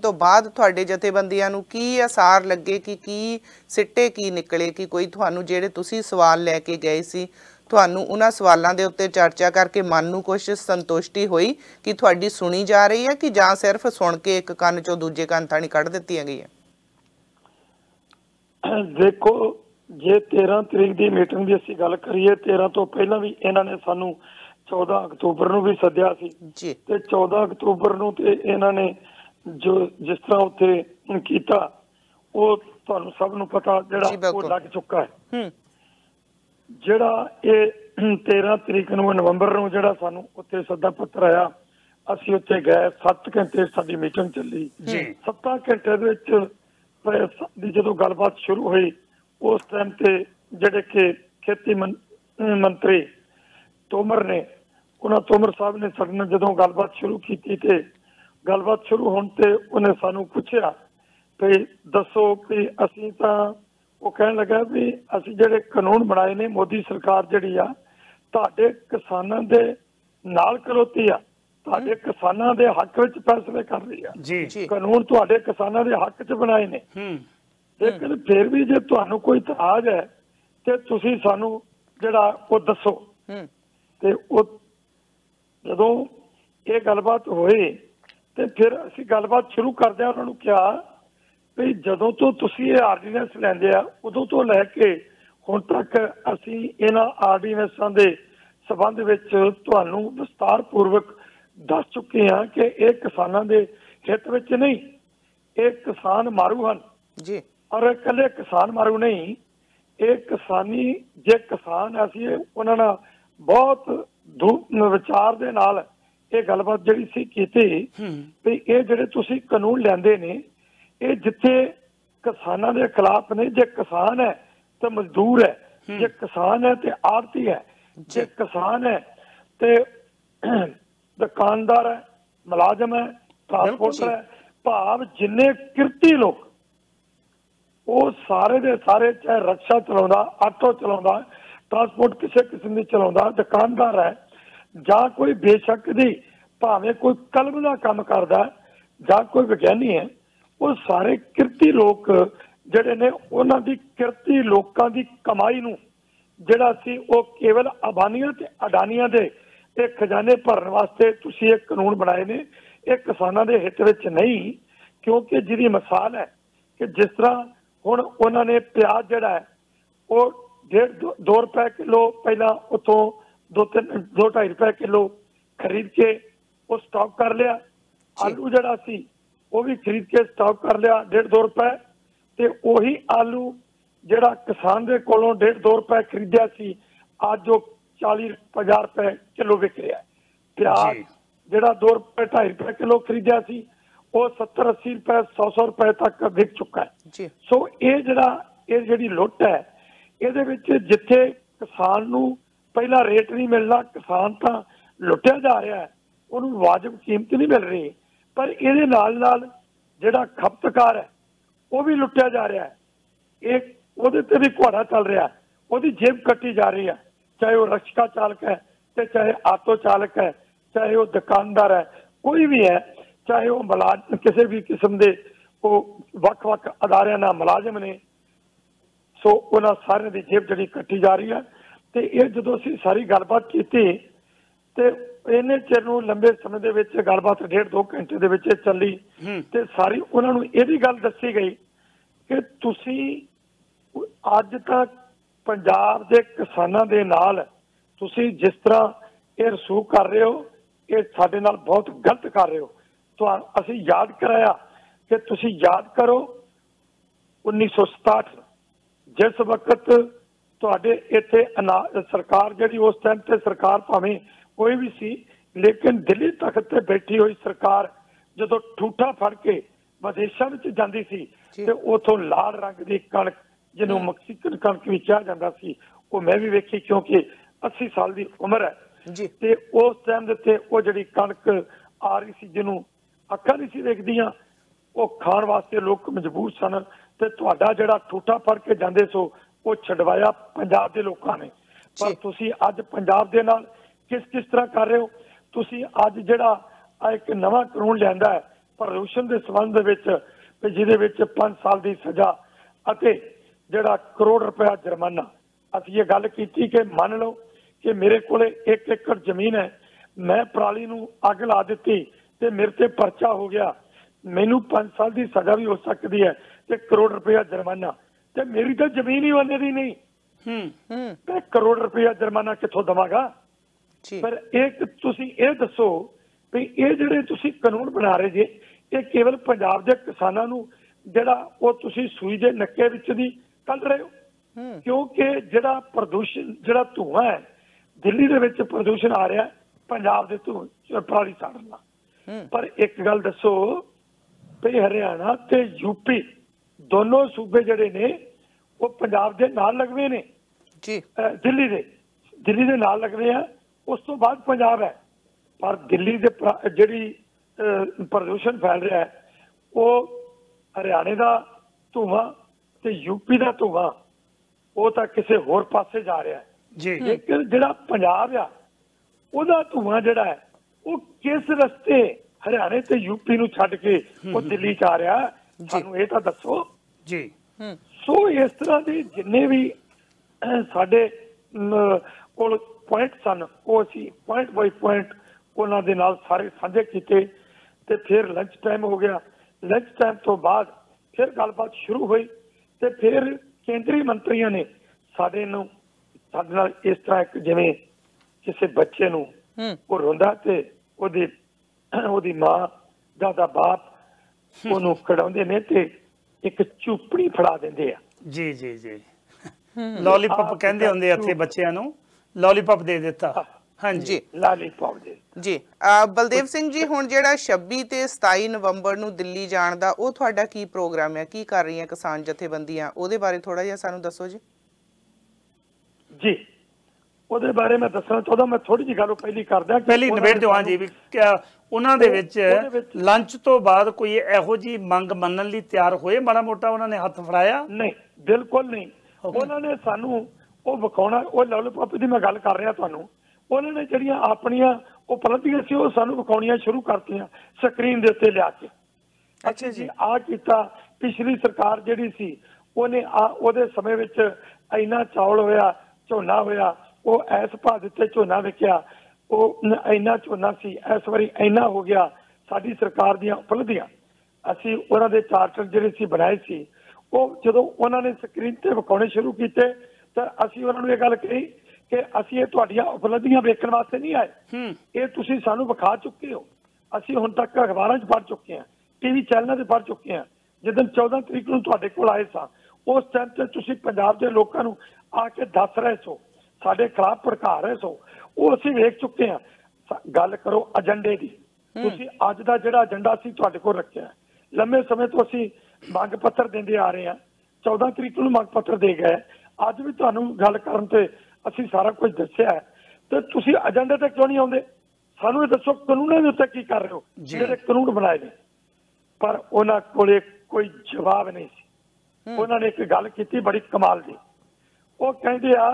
ਤੋਂ ਬਾਅਦ ਤੁਹਾਡੇ ਜਥੇਬੰਦੀਆਂ ਨੂੰ ਕੀ ਅਸਾਰ ਲੱਗੇ ਕਿ ਕੀ ਸਿੱਟੇ ਕੀ ਨਿਕਲੇ ਕਿ ਕੋਈ ਤੁਹਾਨੂੰ ਜਿਹੜੇ ਤੁਸੀਂ ਸਵਾਲ ਲੈ ਕੇ ਗਏ ਸੀ ਤੁਹਾਨੂੰ ਉਹਨਾਂ ਸਵਾਲਾਂ ਦੇ ਉੱਤੇ ਚਰਚਾ ਕਰਕੇ ਮਨ ਨੂੰ ਕੁਝ ਸੰਤੁਸ਼ਟੀ ਹੋਈ ਕਿ ਤੁਹਾਡੀ ਸੁਣੀ ਜਾ ਰਹੀ ਹੈ ਕਿ ਜਾਂ ਸਿਰਫ ਸੁਣ ਕੇ ਇੱਕ ਕੰਨ ਚੋਂ ਦੂਜੇ ਕੰਨ ਥਾਣੀ ਕੱਢ ਦਿੱਤੀਆਂ ਗਈਆਂ? देखो जे 13 तरीक की मीटिंग की असीं गल करिए 13 तो पहला भी इन्होंने सानू 14 अक्तूबर नूं भी सद्या सी ते 14 अक्तूबर नूं ते इन्होंने जो जिस तरह उत्थे कीता वो तुहानू सब नूं पता जिहड़ा वो लग चुका है। जिहड़ा ये 13 तरीक नूं नवंबर नूं जिहड़ा सानू उत्थे सद्दा पत्र आया असीं उत्थे गए 7 घंटे साडी मीटिंग चली। 7 घंटे दे विच जदों गलबात शुरू हुई उस टाइम ते जिहड़े कि खेती मंत्री तोमर ने उन्होंने तोमर साहब ने साडे नाल जदों गलबात शुरू की ते गलबात शुरू होने ते उन्हें सानू पूछया कि दसो कि असीं तां वो कहण लगा भी असीं जिहड़े कानून बनाए ने मोदी सरकार जिहड़ी आ तुहाडे किसानां दे नाल खलोती आ तुहाडे किसानां दे हक विच फैसले कर रही आ कानून तुहाडे किसानां दे हक च बनाए ने। लेकिन फिर भी जे तुहानू कोई इतराज है तो तुसी सानू जिहड़ा वो दसो। ते जदों ये गलबात होई ते फिर असीं गलबात शुरू करदे उन्हां नूं कहा भी जदों तो तुसी ये आर्डीनेंस लैंदे आ उदों तो लैके हुण तक असीं इन्हां आर्डीनेंसां दे संबंध विच तुहानू विस्तारपूर्वक दस चुके हैं कि ये किसानां दे हित विच नहीं, ये किसान मारू हन जी और कल्ले किसान मारू नहीं, ये किसानी जे किसान असीं उन्हां नाल बहुत विचार दे नाल ये गलबात जिहड़ी सी कीती भी ये जिहड़े तुसीं कानून लैंदे ने ये जिथे किसानां दे खिलाफ ने, जे किसान है तो मजदूर है, जे किसान है तो आड़ती है, जे किसान है तो दुकानदार है, मुलाजम है, ट्रांसपोर्टर है, भाव जिन्ने किरती लोग वो सारे दे सारे चाहे रक्षा चलाउंदा, आटो चलाउंदा, ट्रांसपोर्ट किसी किस्म की चलाउंदा, दुकानदार है जां कोई बेशक दी भावें कोई कलम का काम करदा जां कोई विज्ञानी है, वो सारे किरती लोग जिहड़े ने उन्हां दी किरती लोकां दी कमाई नूं जिहड़ा सी वो केवल अबानियां ते अडानियां दे ये खजाने भरन वास्ते तुसीं ये कानून बनाए ने, ये किसानां दे हित विच नहीं। क्योंकि जिहदी मिसाल है कि जिस तरह हुण उन्होंने प्याज जिहड़ा है वो 1.5-2 रुपए किलो पहला उतों 2-2.5 रुपए किलो खरीद के वो स्टॉक कर लिया, आलू जिहड़ा सी वो भी खरीद के स्टॉक कर लिया 1.5-2 रुपए ते वही आलू जिहड़ा किसान दे कोलों 1.5-2 रुपए खरीदिया सी अज वो 40-50 रुपए किलो विक रहा है। प्याज जिहड़ा 2 रुपए 2.5 रुपए किलो खरीदिया सी वो 70-80 रुपए 100 रुपए तक विक चुका है। सो ये जिहड़ी लुट है इहदे विच जिथे किसान नूं पहला रेट नहीं मिलना, किसान तां लुटिया जा रहा है, उन्होंने वाजिब कीमत नहीं मिल रही, पर इहदे नाल नाल जिहड़ा खपतकार है वो भी लुटिया जा रहा है, एक उहदे ते भी घोड़ा चल रहा है, उहदी जेब कट्टी जा रही है, चाहे वो रिक्शा चालक है ते चाहे आटो चालक है, चाहे वो दुकानदार है, कोई भी है, चाहे वो मुलाजम किसी भी किस्म के वो वक्-वक् अदारियां नाल मुलाजम ने। सो उन्हां सारिਆਂ ਦੀ जेब जिहड़ी कट्टी जा रही है। तो ये जदों असीं सारी गलबात कीती ते इन्ने चिर नूं लंबे समय दे विच गलबात 1.5-2 घंटे दे विच चली ते सारी उन्हां नूं इह भी गल दस्सी गई कि तुसीं अज तक पंजाब दे किसानां दे नाल तुसीं जिस तरह ये रसूख कर रहे हो ये साडे नाल बहुत गलत कर रहे हो। तो असीं याद कराया कि तुसीं याद करो 1967 जिस वक्त ਤੁਹਾਡੇ ਇੱਥੇ ਸਰਕਾਰ ਜਿਹੜੀ ਉਸ ਟਾਈਮ ਤੇ ਸਰਕਾਰ ਭਾਵੇਂ ਕੋਈ ਵੀ ਸੀ, ਲੇਕਿਨ ਦਿੱਲੀ ਤਖਤ ਤੇ ਬੈਠੀ ਹੋਈ ਸਰਕਾਰ ਜਦੋਂ ਠੂਠਾ ਫੜ ਕੇ ਵਿਦੇਸ਼ਾਂ ਵਿੱਚ ਜਾਂਦੀ ਸੀ ਤੇ ਉਥੋਂ ਲਾਲ ਰੰਗ ਦੀ ਕਣਕ, ਜਿਹਨੂੰ ਮੈਕਸੀਕਨ ਕਣਕ ਵੀ ਕਿਹਾ ਜਾਂਦਾ ਸੀ, ਉਹ ਮੈਂ ਵੀ ਵੇਖੀ, ਕਿਉਂਕਿ 80 ਸਾਲ ਦੀ ਉਮਰ ਹੈ। ਤੇ ਉਸ ਟਾਈਮ ਦੇ ਉੱਤੇ ਉਹ ਜਿਹੜੀ ਕਣਕ ਆ ਰਹੀ ਸੀ, ਜਿਹਨੂੰ ਅੱਖਾਂ ਨਹੀਂ ਸੀ ਦੇਖਦੀਆਂ, ਉਹ ਖਾਣ ਵਾਸਤੇ ਲੋਕ ਮਜਬੂਰ ਸਨ। ਤੇ ਤੁਹਾਡਾ ਜਿਹੜਾ ਠੂਠਾ ਫੜ ਕੇ ਜਾਂਦੇ ਸੋ ਉਹ ਛਡਵਾਇਆ ਪੰਜਾਬ ਦੇ ਲੋਕਾਂ ਨੇ। ਪਰ ਤੁਸੀਂ ਅੱਜ ਪੰਜਾਬ ਦੇ ਨਾਲ ਕਿਸ ਤਰ੍ਹਾਂ ਕਰ ਰਹੇ ਹੋ? ਤੁਸੀਂ ਅੱਜ ਜਿਹੜਾ ਇੱਕ ਨਵਾਂ ਕਾਨੂੰਨ ਲਿਆਂਦਾ ਹੈ ਪ੍ਰਦੂਸ਼ਣ ਦੇ ਸੰਬੰਧ ਦੇ ਵਿੱਚ, ਜਿਹਦੇ ਵਿੱਚ 5 ਸਾਲ ਦੀ ਸਜ਼ਾ ਅਤੇ ਜਿਹੜਾ ਕਰੋੜ ਰੁਪਇਆ ਜੁਰਮਾਨਾ। ਅਸੀਂ ਇਹ ਗੱਲ ਕੀਤੀ ਕਿ ਮੰਨ ਲਓ ਕਿ ਮੇਰੇ ਕੋਲੇ 1 ਏਕੜ ਜ਼ਮੀਨ ਹੈ, ਮੈਂ ਪਰਾਲੀ ਨੂੰ ਅੱਗ ਲਾ ਦਿੱਤੀ ਤੇ ਮੇਰੇ ਤੇ ਪਰਚਾ ਹੋ ਗਿਆ, ਮੈਨੂੰ 5 ਸਾਲ ਦੀ ਸਜ਼ਾ ਵੀ ਹੋ ਸਕਦੀ ਹੈ ਤੇ ਕਰੋੜ ਰੁਪਇਆ ਜੁਰਮਾਨਾ, ਤੇ ਮੇਰੀ ਤਾਂ ਜ਼ਮੀਨ ਹੀ ਉਹਨੇ ਦੀ ਨਹੀਂ, ਮੈਂ ਕਰੋੜ ਰੁਪਇਆ ਜੁਰਮਾਨਾ ਕਿੱਥੋਂ ਦੇਵਾਂਗਾ? ਪਰ ਤੁਸੀਂ ਇਹ ਦੱਸੋ ਵੀ ਇਹ ਜਿਹੜੇ ਤੁਸੀਂ ਕਾਨੂੰਨ ਬਣਾ ਰਹੇ ਜੇ, ਇਹ ਕੇਵਲ ਪੰਜਾਬ ਦੇ ਕਿਸਾਨਾਂ ਨੂੰ ਜਿਹੜਾ ਉਹ ਤੁਸੀਂ ਸੂਈ ਦੇ ਨੱਕੇ ਵਿੱਚ ਦੀ ਕੱਢ ਰਹੇ ਹੋ? ਕਿਉਂਕਿ ਜਿਹੜਾ ਪ੍ਰਦੂਸ਼ਣ, ਜਿਹੜਾ ਧੂੰਆਂ ਹੈ ਦਿੱਲੀ ਦੇ ਵਿੱਚ ਪ੍ਰਦੂਸ਼ਣ ਆ ਰਿਹਾ ਪੰਜਾਬ ਦੇ ਪਰਾਲੀ ਸਾੜਨ ਨਾਲ। ਪਰ ਇੱਕ ਗੱਲ ਦੱਸੋ ਵੀ ਹਰਿਆਣਾ ਤੇ ਯੂਪੀ ਦੋਨੋਂ ਸੂਬੇ ਜਿਹੜੇ ਨੇ ਉਹ ਪੰਜਾਬ ਦੇ ਨਾਲ ਲੱਗਦੇ ਨੇ ਜੀ, ਦਿੱਲੀ ਦੇ ਨਾਲ ਲੱਗਦੇ ਆ, ਉਸ ਤੋਂ ਬਾਅਦ ਪੰਜਾਬ ਹੈ। ਪਰ ਦਿੱਲੀ ਦੇ ਜਿਹੜੀ ਪ੍ਰਦੂਸ਼ਣ ਫੈਲ ਰਿਹਾ ਹੈ ਉਹ ਹਰਿਆਣੇ ਦਾ ਧੂੰਆਂ ਤੇ ਯੂਪੀ ਦਾ ਧੂੰਆਂ ਉਹ ਤਾਂ ਕਿਸੇ ਹੋਰ ਪਾਸੇ ਜਾ ਰਿਹਾ ਹੈ ਜੀ। ਲੇਕਿਨ ਜਿਹੜਾ ਪੰਜਾਬ ਆ ਉਹਦਾ ਧੂੰਆਂ ਜਿਹੜਾ ਹੈ ਉਹ ਕਿਸ ਰਸਤੇ ਹਰਿਆਣੇ ਤੇ ਯੂਪੀ ਨੂੰ ਛੱਡ ਕੇ ਉਹ ਦਿੱਲੀ ਚ ਆ ਰਿਹਾ, ਸਾਨੂੰ ਇਹ ਤਾਂ ਦੱਸੋ ਜੀ। ਸੋ ਇਸ ਤਰ੍ਹਾਂ ਦੇ ਜਿੰਨੇ ਵੀ ਸਾਡੇ ਕੋਲ ਪੁਆਇੰਟ ਸਨ ਉਹ ਅਸੀਂ ਪੁਆਇੰਟ ਬਾਈ ਪੁਆਇੰਟ ਉਹਨਾਂ ਦੇ ਨਾਲ ਸਾਰੇ ਸਾਂਝੇ ਕੀਤੇ। ਤੇ ਫਿਰ ਲੰਚ ਟਾਈਮ ਹੋ ਗਿਆ, ਲੰਚ ਟਾਈਮ ਤੋਂ ਬਾਅਦ ਫਿਰ ਗੱਲਬਾਤ ਸ਼ੁਰੂ ਹੋਈ ਤੇ ਫਿਰ ਕੇਂਦਰੀ ਮੰਤਰੀਆਂ ਨੇ ਸਾਡੇ ਨਾਲ ਇਸ ਤਰ੍ਹਾਂ ਇੱਕ ਜਿਵੇਂ ਕਿਸੇ ਬੱਚੇ ਨੂੰ ਉਹ ਰੋਂਦਾ ਤੇ ਉਹਦੀ ਮਾਂ ਦਾ ਬਾਪ ਉਹਨੂੰ ਖੜਾਉਂਦੇ ਨੇ ਤੇ ਇੱਕ ਚੂਪੜੀ ਫੜਾ ਦਿੰਦੇ ਆ। ਜੀ ਜੀ ਜੀ, ਲੋਲੀਪੌਪ ਕਹਿੰਦੇ ਹੁੰਦੇ ਇੱਥੇ ਬੱਚਿਆਂ ਨੂੰ, ਲੋਲੀਪੌਪ ਦੇ ਦਿੱਤਾ। ਹਾਂਜੀ, ਲਾਲੀਪੌਪ ਦੇ ਜੀ। ਬਲਦੇਵ ਸਿੰਘ ਜੀ, ਹੁਣ ਜਿਹੜਾ 26 ਤੇ 27 ਨਵੰਬਰ ਨੂੰ ਦਿੱਲੀ ਜਾਣ ਦਾ ਉਹ ਤੁਹਾਡਾ ਕੀ ਪ੍ਰੋਗਰਾਮ ਹੈ? ਕੀ ਕਰ ਰਹੀਆਂ ਕਿਸਾਨ ਜਥੇਬੰਦੀਆਂ? ਉਹਦੇ ਬਾਰੇ ਥੋੜਾ ਜਿਹਾ ਸਾਨੂੰ ਦੱਸੋ ਜੀ। ਜੀ, ਉਹਦੇ ਬਾਰੇ ਮੈਂ ਦੱਸਣਾ ਚਾਹੁੰਦਾ, ਮੈਂ ਥੋੜੀ ਜਿਹੀ ਗੱਲ ਪਹਿਲੀ ਕਰਦਾ, ਪਹਿਲੀ ਨਿਬੇੜ ਦਿਓ। ਹਾਂਜੀ, ਵੀ ਉਹਨਾਂ ਦੇ ਵਿੱਚ ਲੰਚ ਤੋਂ ਬਾਅਦ ਕੋਈ ਇਹੋ ਜਿਹੀ ਮੰਗ ਮੰਨਣ ਲਈ ਤਿਆਰ ਹੋਏ? ਮਾੜਾ ਮੋਟਾ ਉਹਨਾਂ ਨੇ ਹੱਥ ਫੜਾਇਆ? ਨਹੀਂ, ਬਿਲਕੁਲ ਨਹੀਂ। ਉਹਨਾਂ ਨੇ ਸਾਨੂੰ ਉਹ ਵਿਖਾਉਣਾ, ਉਹ ਲੋਲੀਪੌਪ ਦੀ ਮੈਂ ਗੱਲ ਕਰ ਰਿਹਾ ਤੁਹਾਨੂੰ, ਉਹਨਾਂ ਨੇ ਜਿਹੜੀਆਂ ਆਪਣੀਆਂ ਉਪਲਬਧੀਆਂ ਸੀ ਉਹ ਸਾਨੂੰ ਵਿਖਾਉਣੀਆਂ ਸ਼ੁਰੂ ਕਰਤੀਆਂ ਸਕਰੀਨ ਦੇ ਉੱਤੇ ਲਿਆ ਕੇ। ਅੱਛਾ ਜੀ, ਆਹ ਕੀਤਾ। ਪਿਛਲੀ ਸਰਕਾਰ ਜਿਹੜੀ ਸੀ ਉਹਨੇ ਉਹਦੇ ਸਮੇਂ ਵਿੱਚ ਇੰਨਾ ਚੌਲ ਹੋਇਆ, ਝੋਨਾ ਹੋਇਆ, ਉਹ ਐਸ ਭਾਅ ਦਿੱਤੇ ਝੋਨਾ ਵਿਕਿਆ, ਉਹ ਇੰਨਾ ਝੋਨਾ ਸੀ, ਇਸ ਵਾਰੀ ਇੰਨਾ ਹੋ ਗਿਆ। ਸਾਡੀ ਸਰਕਾਰ ਦੀਆਂ ਉਪਲਬਧੀਆਂ ਅਸੀਂ ਉਹਨਾਂ ਦੇ ਚਾਰਟਰ ਜਿਹੜੇ ਸੀ ਬਣਾਏ ਸੀ, ਉਹ ਜਦੋਂ ਉਹਨਾਂ ਨੇ ਸਕਰੀਨ ਤੇ ਵਿਖਾਉਣੇ ਸ਼ੁਰੂ ਕੀਤੇ ਤਾਂ ਅਸੀਂ ਉਹਨਾਂ ਨੂੰ ਇਹ ਗੱਲ ਕਹੀ ਕਿ ਅਸੀਂ ਇਹ ਤੁਹਾਡੀਆਂ ਉਪਲਬਧੀਆਂ ਵੇਖਣ ਵਾਸਤੇ ਨਹੀਂ ਆਏ, ਇਹ ਤੁਸੀਂ ਸਾਨੂੰ ਵਿਖਾ ਚੁੱਕੇ ਹੋ। ਅਸੀਂ ਹੁਣ ਤੱਕ ਅਖਬਾਰਾਂ 'ਚ ਪੜ੍ਹ ਚੁੱਕੇ ਹਾਂ, ਟੀਵੀ ਚੈਨਲਾਂ 'ਤੇ ਪੜ੍ਹ ਚੁੱਕੇ ਹਾਂ। ਜਦੋਂ 14 ਤਰੀਕ ਨੂੰ ਤੁਹਾਡੇ ਕੋਲ ਆਏ ਸਾਂ, ਉਸ ਟਾਈਮ ਤੇ ਤੁਸੀਂ ਪੰਜਾਬ ਦੇ ਲੋਕਾਂ ਨੂੰ ਆ ਕੇ ਦੱਸ ਰਹੇ ਸੋ, ਸਾਡੇ ਖਿਲਾਫ ਭੜਕਾ ਰਹੇ ਸੋ, ਉਹ ਅਸੀਂ ਵੇਖ ਚੁੱਕੇ ਹਾਂ। ਗੱਲ ਕਰੋ ਏਜੰਡੇ ਦੀ। ਤੁਸੀਂ ਅੱਜ ਦਾ ਜਿਹੜਾ ਏਜੰਡਾ ਅਸੀਂ ਤੁਹਾਡੇ ਕੋਲ ਰੱਖਿਆ, ਲੰਮੇ ਸਮੇਂ ਤੋਂ ਅਸੀਂ ਮੰਗ ਪੱਤਰ ਦਿੰਦੇ ਆ ਰਹੇ ਹਾਂ, 14 ਤਰੀਕ ਨੂੰ ਮੰਗ ਪੱਤਰ ਦੇ ਗਏ, ਅੱਜ ਵੀ ਤੁਹਾਨੂੰ ਗੱਲ ਕਰਨ ਤੇ ਅਸੀਂ ਸਾਰਾ ਕੁਝ ਦੱਸਿਆ ਹੈ, ਤੇ ਤੁਸੀਂ ਏਜੰਡੇ ਤੇ ਕਿਉਂ ਨਹੀਂ ਆਉਂਦੇ? ਸਾਨੂੰ ਇਹ ਦੱਸੋ ਕਾਨੂੰਨਾਂ ਦੇ ਉੱਤੇ ਕੀ ਕਰ ਰਹੇ ਹੋ, ਜਿਹੜੇ ਕਾਨੂੰਨ ਬਣਾਏ ਨੇ? ਪਰ ਉਹਨਾਂ ਕੋਲੇ ਕੋਈ ਜਵਾਬ ਨਹੀਂ ਸੀ। ਉਹਨਾਂ ਨੇ ਇੱਕ ਗੱਲ ਕੀਤੀ ਬੜੀ ਕਮਾਲ ਦੀ, ਉਹ ਕਹਿੰਦੇ ਆ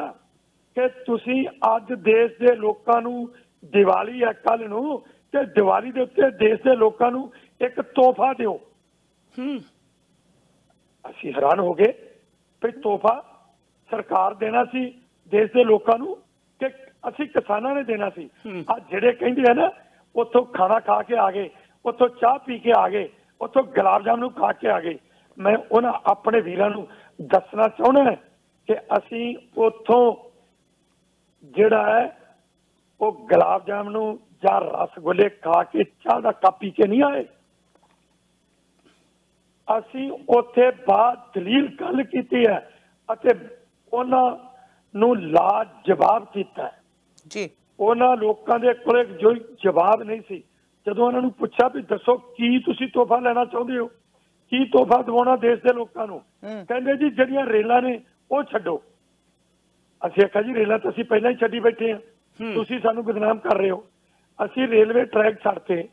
ਕਿ ਤੁਸੀਂ ਅੱਜ ਦੇਸ਼ ਦੇ ਲੋਕਾਂ ਨੂੰ, ਦੀਵਾਲੀ ਹੈ ਕੱਲ ਨੂੰ, ਤੇ ਦੀਵਾਲੀ ਦੇ ਉੱਤੇ ਦੇਸ਼ ਦੇ ਲੋਕਾਂ ਨੂੰ ਇੱਕ ਤੋਹਫਾ ਦਿਓ। ਅਸੀਂ ਹੈਰਾਨ ਹੋ ਗਏ ਵੀ ਤੋਹਫਾ ਸਰਕਾਰ ਦੇਣਾ ਸੀ ਦੇਸ਼ ਦੇ ਲੋਕਾਂ ਨੂੰ ਕਿ ਅਸੀਂ ਕਿਸਾਨਾਂ ਨੇ ਦੇਣਾ ਸੀ? ਆ ਜਿਹੜੇ ਕਹਿੰਦੇ ਆ ਨਾ ਉੱਥੋਂ ਖਾਣਾ ਖਾ ਕੇ ਆ ਗਏ, ਉੱਥੋਂ ਚਾਹ ਪੀ ਕੇ ਆ ਗਏ, ਉੱਥੋਂ ਗੁਲਾਬ ਜਾਮੁਨ ਖਾ ਕੇ ਆ ਗਏ, ਮੈਂ ਉਹਨਾਂ ਆਪਣੇ ਵੀਰਾਂ ਨੂੰ ਦੱਸਣਾ ਚਾਹੁੰਦਾ ਕਿ ਅਸੀਂ ਉੱਥੋਂ ਜਿਹੜਾ ਹੈ ਉਹ ਗੁਲਾਬ ਜਾਮੁਨ ਜਾਂ ਰਸਗੁੱਲੇ ਖਾ ਕੇ ਚਾਹ ਦਾ ਕੱਪ ਪੀ ਕੇ ਨਹੀਂ ਆਏ। ਅਸੀਂ ਉੱਥੇ ਬਾਅਦ ਦਲੀਲ ਗੱਲ ਕੀਤੀ ਹੈ ਅਤੇ ਉਹਨਾਂ ਨੂੰ ਲਾਜਵਾਬ ਕੀਤਾ ਜੀ। ਉਹਨਾਂ ਲੋਕਾਂ ਦੇ ਕੋਲੇ ਜੋ ਜਵਾਬ ਨਹੀਂ ਸੀ। ਜਦੋਂ ਉਹਨਾਂ ਨੂੰ ਪੁੱਛਿਆ ਵੀ ਦੱਸੋ ਕੀ ਤੁਸੀਂ ਤੋਹਫਾ ਲੈਣਾ ਚਾਹੁੰਦੇ ਹੋ, ਕੀ ਤੋਹਫਾ ਦਿਵਾਉਣਾ ਦੇਸ਼ ਦੇ ਲੋਕਾਂ ਨੂੰ, ਕਹਿੰਦੇ ਜੀ ਜਿਹੜੀਆਂ ਰੇਲਾਂ ਨੇ ਉਹ ਛੱਡੋ। ਅਸੀਂ ਆਖਿਆ ਜੀ ਰੇਲਾਂ ਤਾਂ ਅਸੀਂ ਪਹਿਲਾਂ ਹੀ ਛੱਡੀ ਬੈਠੇ ਹਾਂ, ਤੁਸੀਂ ਸਾਨੂੰ ਬਦਨਾਮ ਕਰ ਰਹੇ ਹੋ। ਅਸੀਂ ਰੇਲਵੇ ਟਰੈਕ ਛੱਡਤੇ,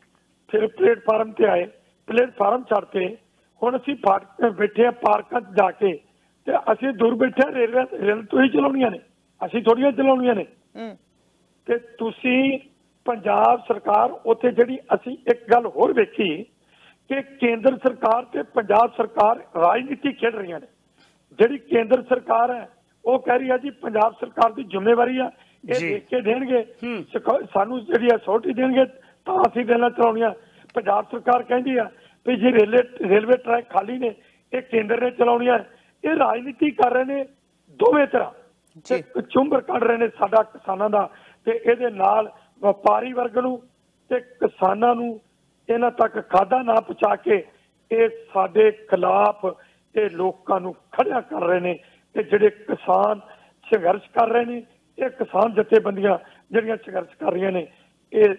ਫਿਰ ਪਲੇਟਫਾਰਮ ਤੇ ਆਏ, ਪਲੇਟਫਾਰਮ ਛੱਡਤੇ, ਹੁਣ ਅਸੀਂ ਬੈਠੇ ਆ ਪਾਰਕਾਂ 'ਚ ਜਾ ਕੇ, ਤੇ ਅਸੀਂ ਦੂਰ ਬੈਠੇ ਆ ਰੇਲ ਤੁਸੀਂ ਚਲਾਉਣੀਆਂ ਨੇ, ਅਸੀਂ ਥੋੜੀਆਂ ਚਲਾਉਣੀਆਂ ਨੇ। ਤੇ ਤੁਸੀਂ ਪੰਜਾਬ ਸਰਕਾਰ ਉੱਥੇ ਜਿਹੜੀ ਅਸੀਂ ਇੱਕ ਗੱਲ ਹੋਰ ਵੇਖੀ ਕਿ ਕੇਂਦਰ ਸਰਕਾਰ ਤੇ ਪੰਜਾਬ ਸਰਕਾਰ ਰਾਜਨੀਤੀ ਖੇਡ ਰਹੀਆਂ ਨੇ। ਜਿਹੜੀ ਕੇਂਦਰ ਸਰਕਾਰ ਹੈ ਉਹ ਕਹਿ ਰਹੀ ਹੈ ਜੀ ਪੰਜਾਬ ਸਰਕਾਰ ਦੀ ਜ਼ਿੰਮੇਵਾਰੀ ਆ, ਇਹ ਦੇਖ ਕੇ ਦੇਣਗੇ ਸਾਨੂੰ ਜਿਹੜੀ ਅਥਾਰਟੀ ਦੇਣਗੇ ਤਾਂ ਅਸੀਂ ਰੇਲਾਂ ਚਲਾਉਣੀਆਂ। ਪੰਜਾਬ ਸਰਕਾਰ ਕਹਿੰਦੀ ਆ ਵੀ ਜੇ ਰੇਲਵੇ ਟਰੈਕ ਖਾਲੀ ਨੇ ਇਹ ਕੇਂਦਰ ਨੇ ਚਲਾਉਣੀਆਂ। ਇਹ ਰਾਜਨੀਤੀ ਕਰ ਰਹੇ ਨੇ ਦੋਵੇਂ ਤਰ੍ਹਾਂ, ਚੁੰਬਰ ਕੱਢ ਰਹੇ ਨੇ ਸਾਡਾ ਕਿਸਾਨਾਂ ਦਾ, ਤੇ ਇਹਦੇ ਨਾਲ ਵਪਾਰੀ ਵਰਗ ਨੂੰ ਤੇ ਕਿਸਾਨਾਂ ਨੂੰ ਇਹਨਾਂ ਤੱਕ ਖਾਦਾ ਨਾ ਪਹੁੰਚਾ ਕੇ ਇਹ ਸਾਡੇ ਖਿਲਾਫ ਇਹ ਲੋਕਾਂ ਨੂੰ ਖੜਿਆ ਕਰ ਰਹੇ ਨੇ। ਤੇ ਜਿਹੜੇ ਕਿਸਾਨ ਸੰਘਰਸ਼ ਕਰ ਰਹੇ ਨੇ, ਇਹ ਕਿਸਾਨ ਜਥੇਬੰਦੀਆਂ ਜਿਹੜੀਆਂ ਸੰਘਰਸ਼ ਕਰ ਰਹੀਆਂ ਨੇ, ਇਹ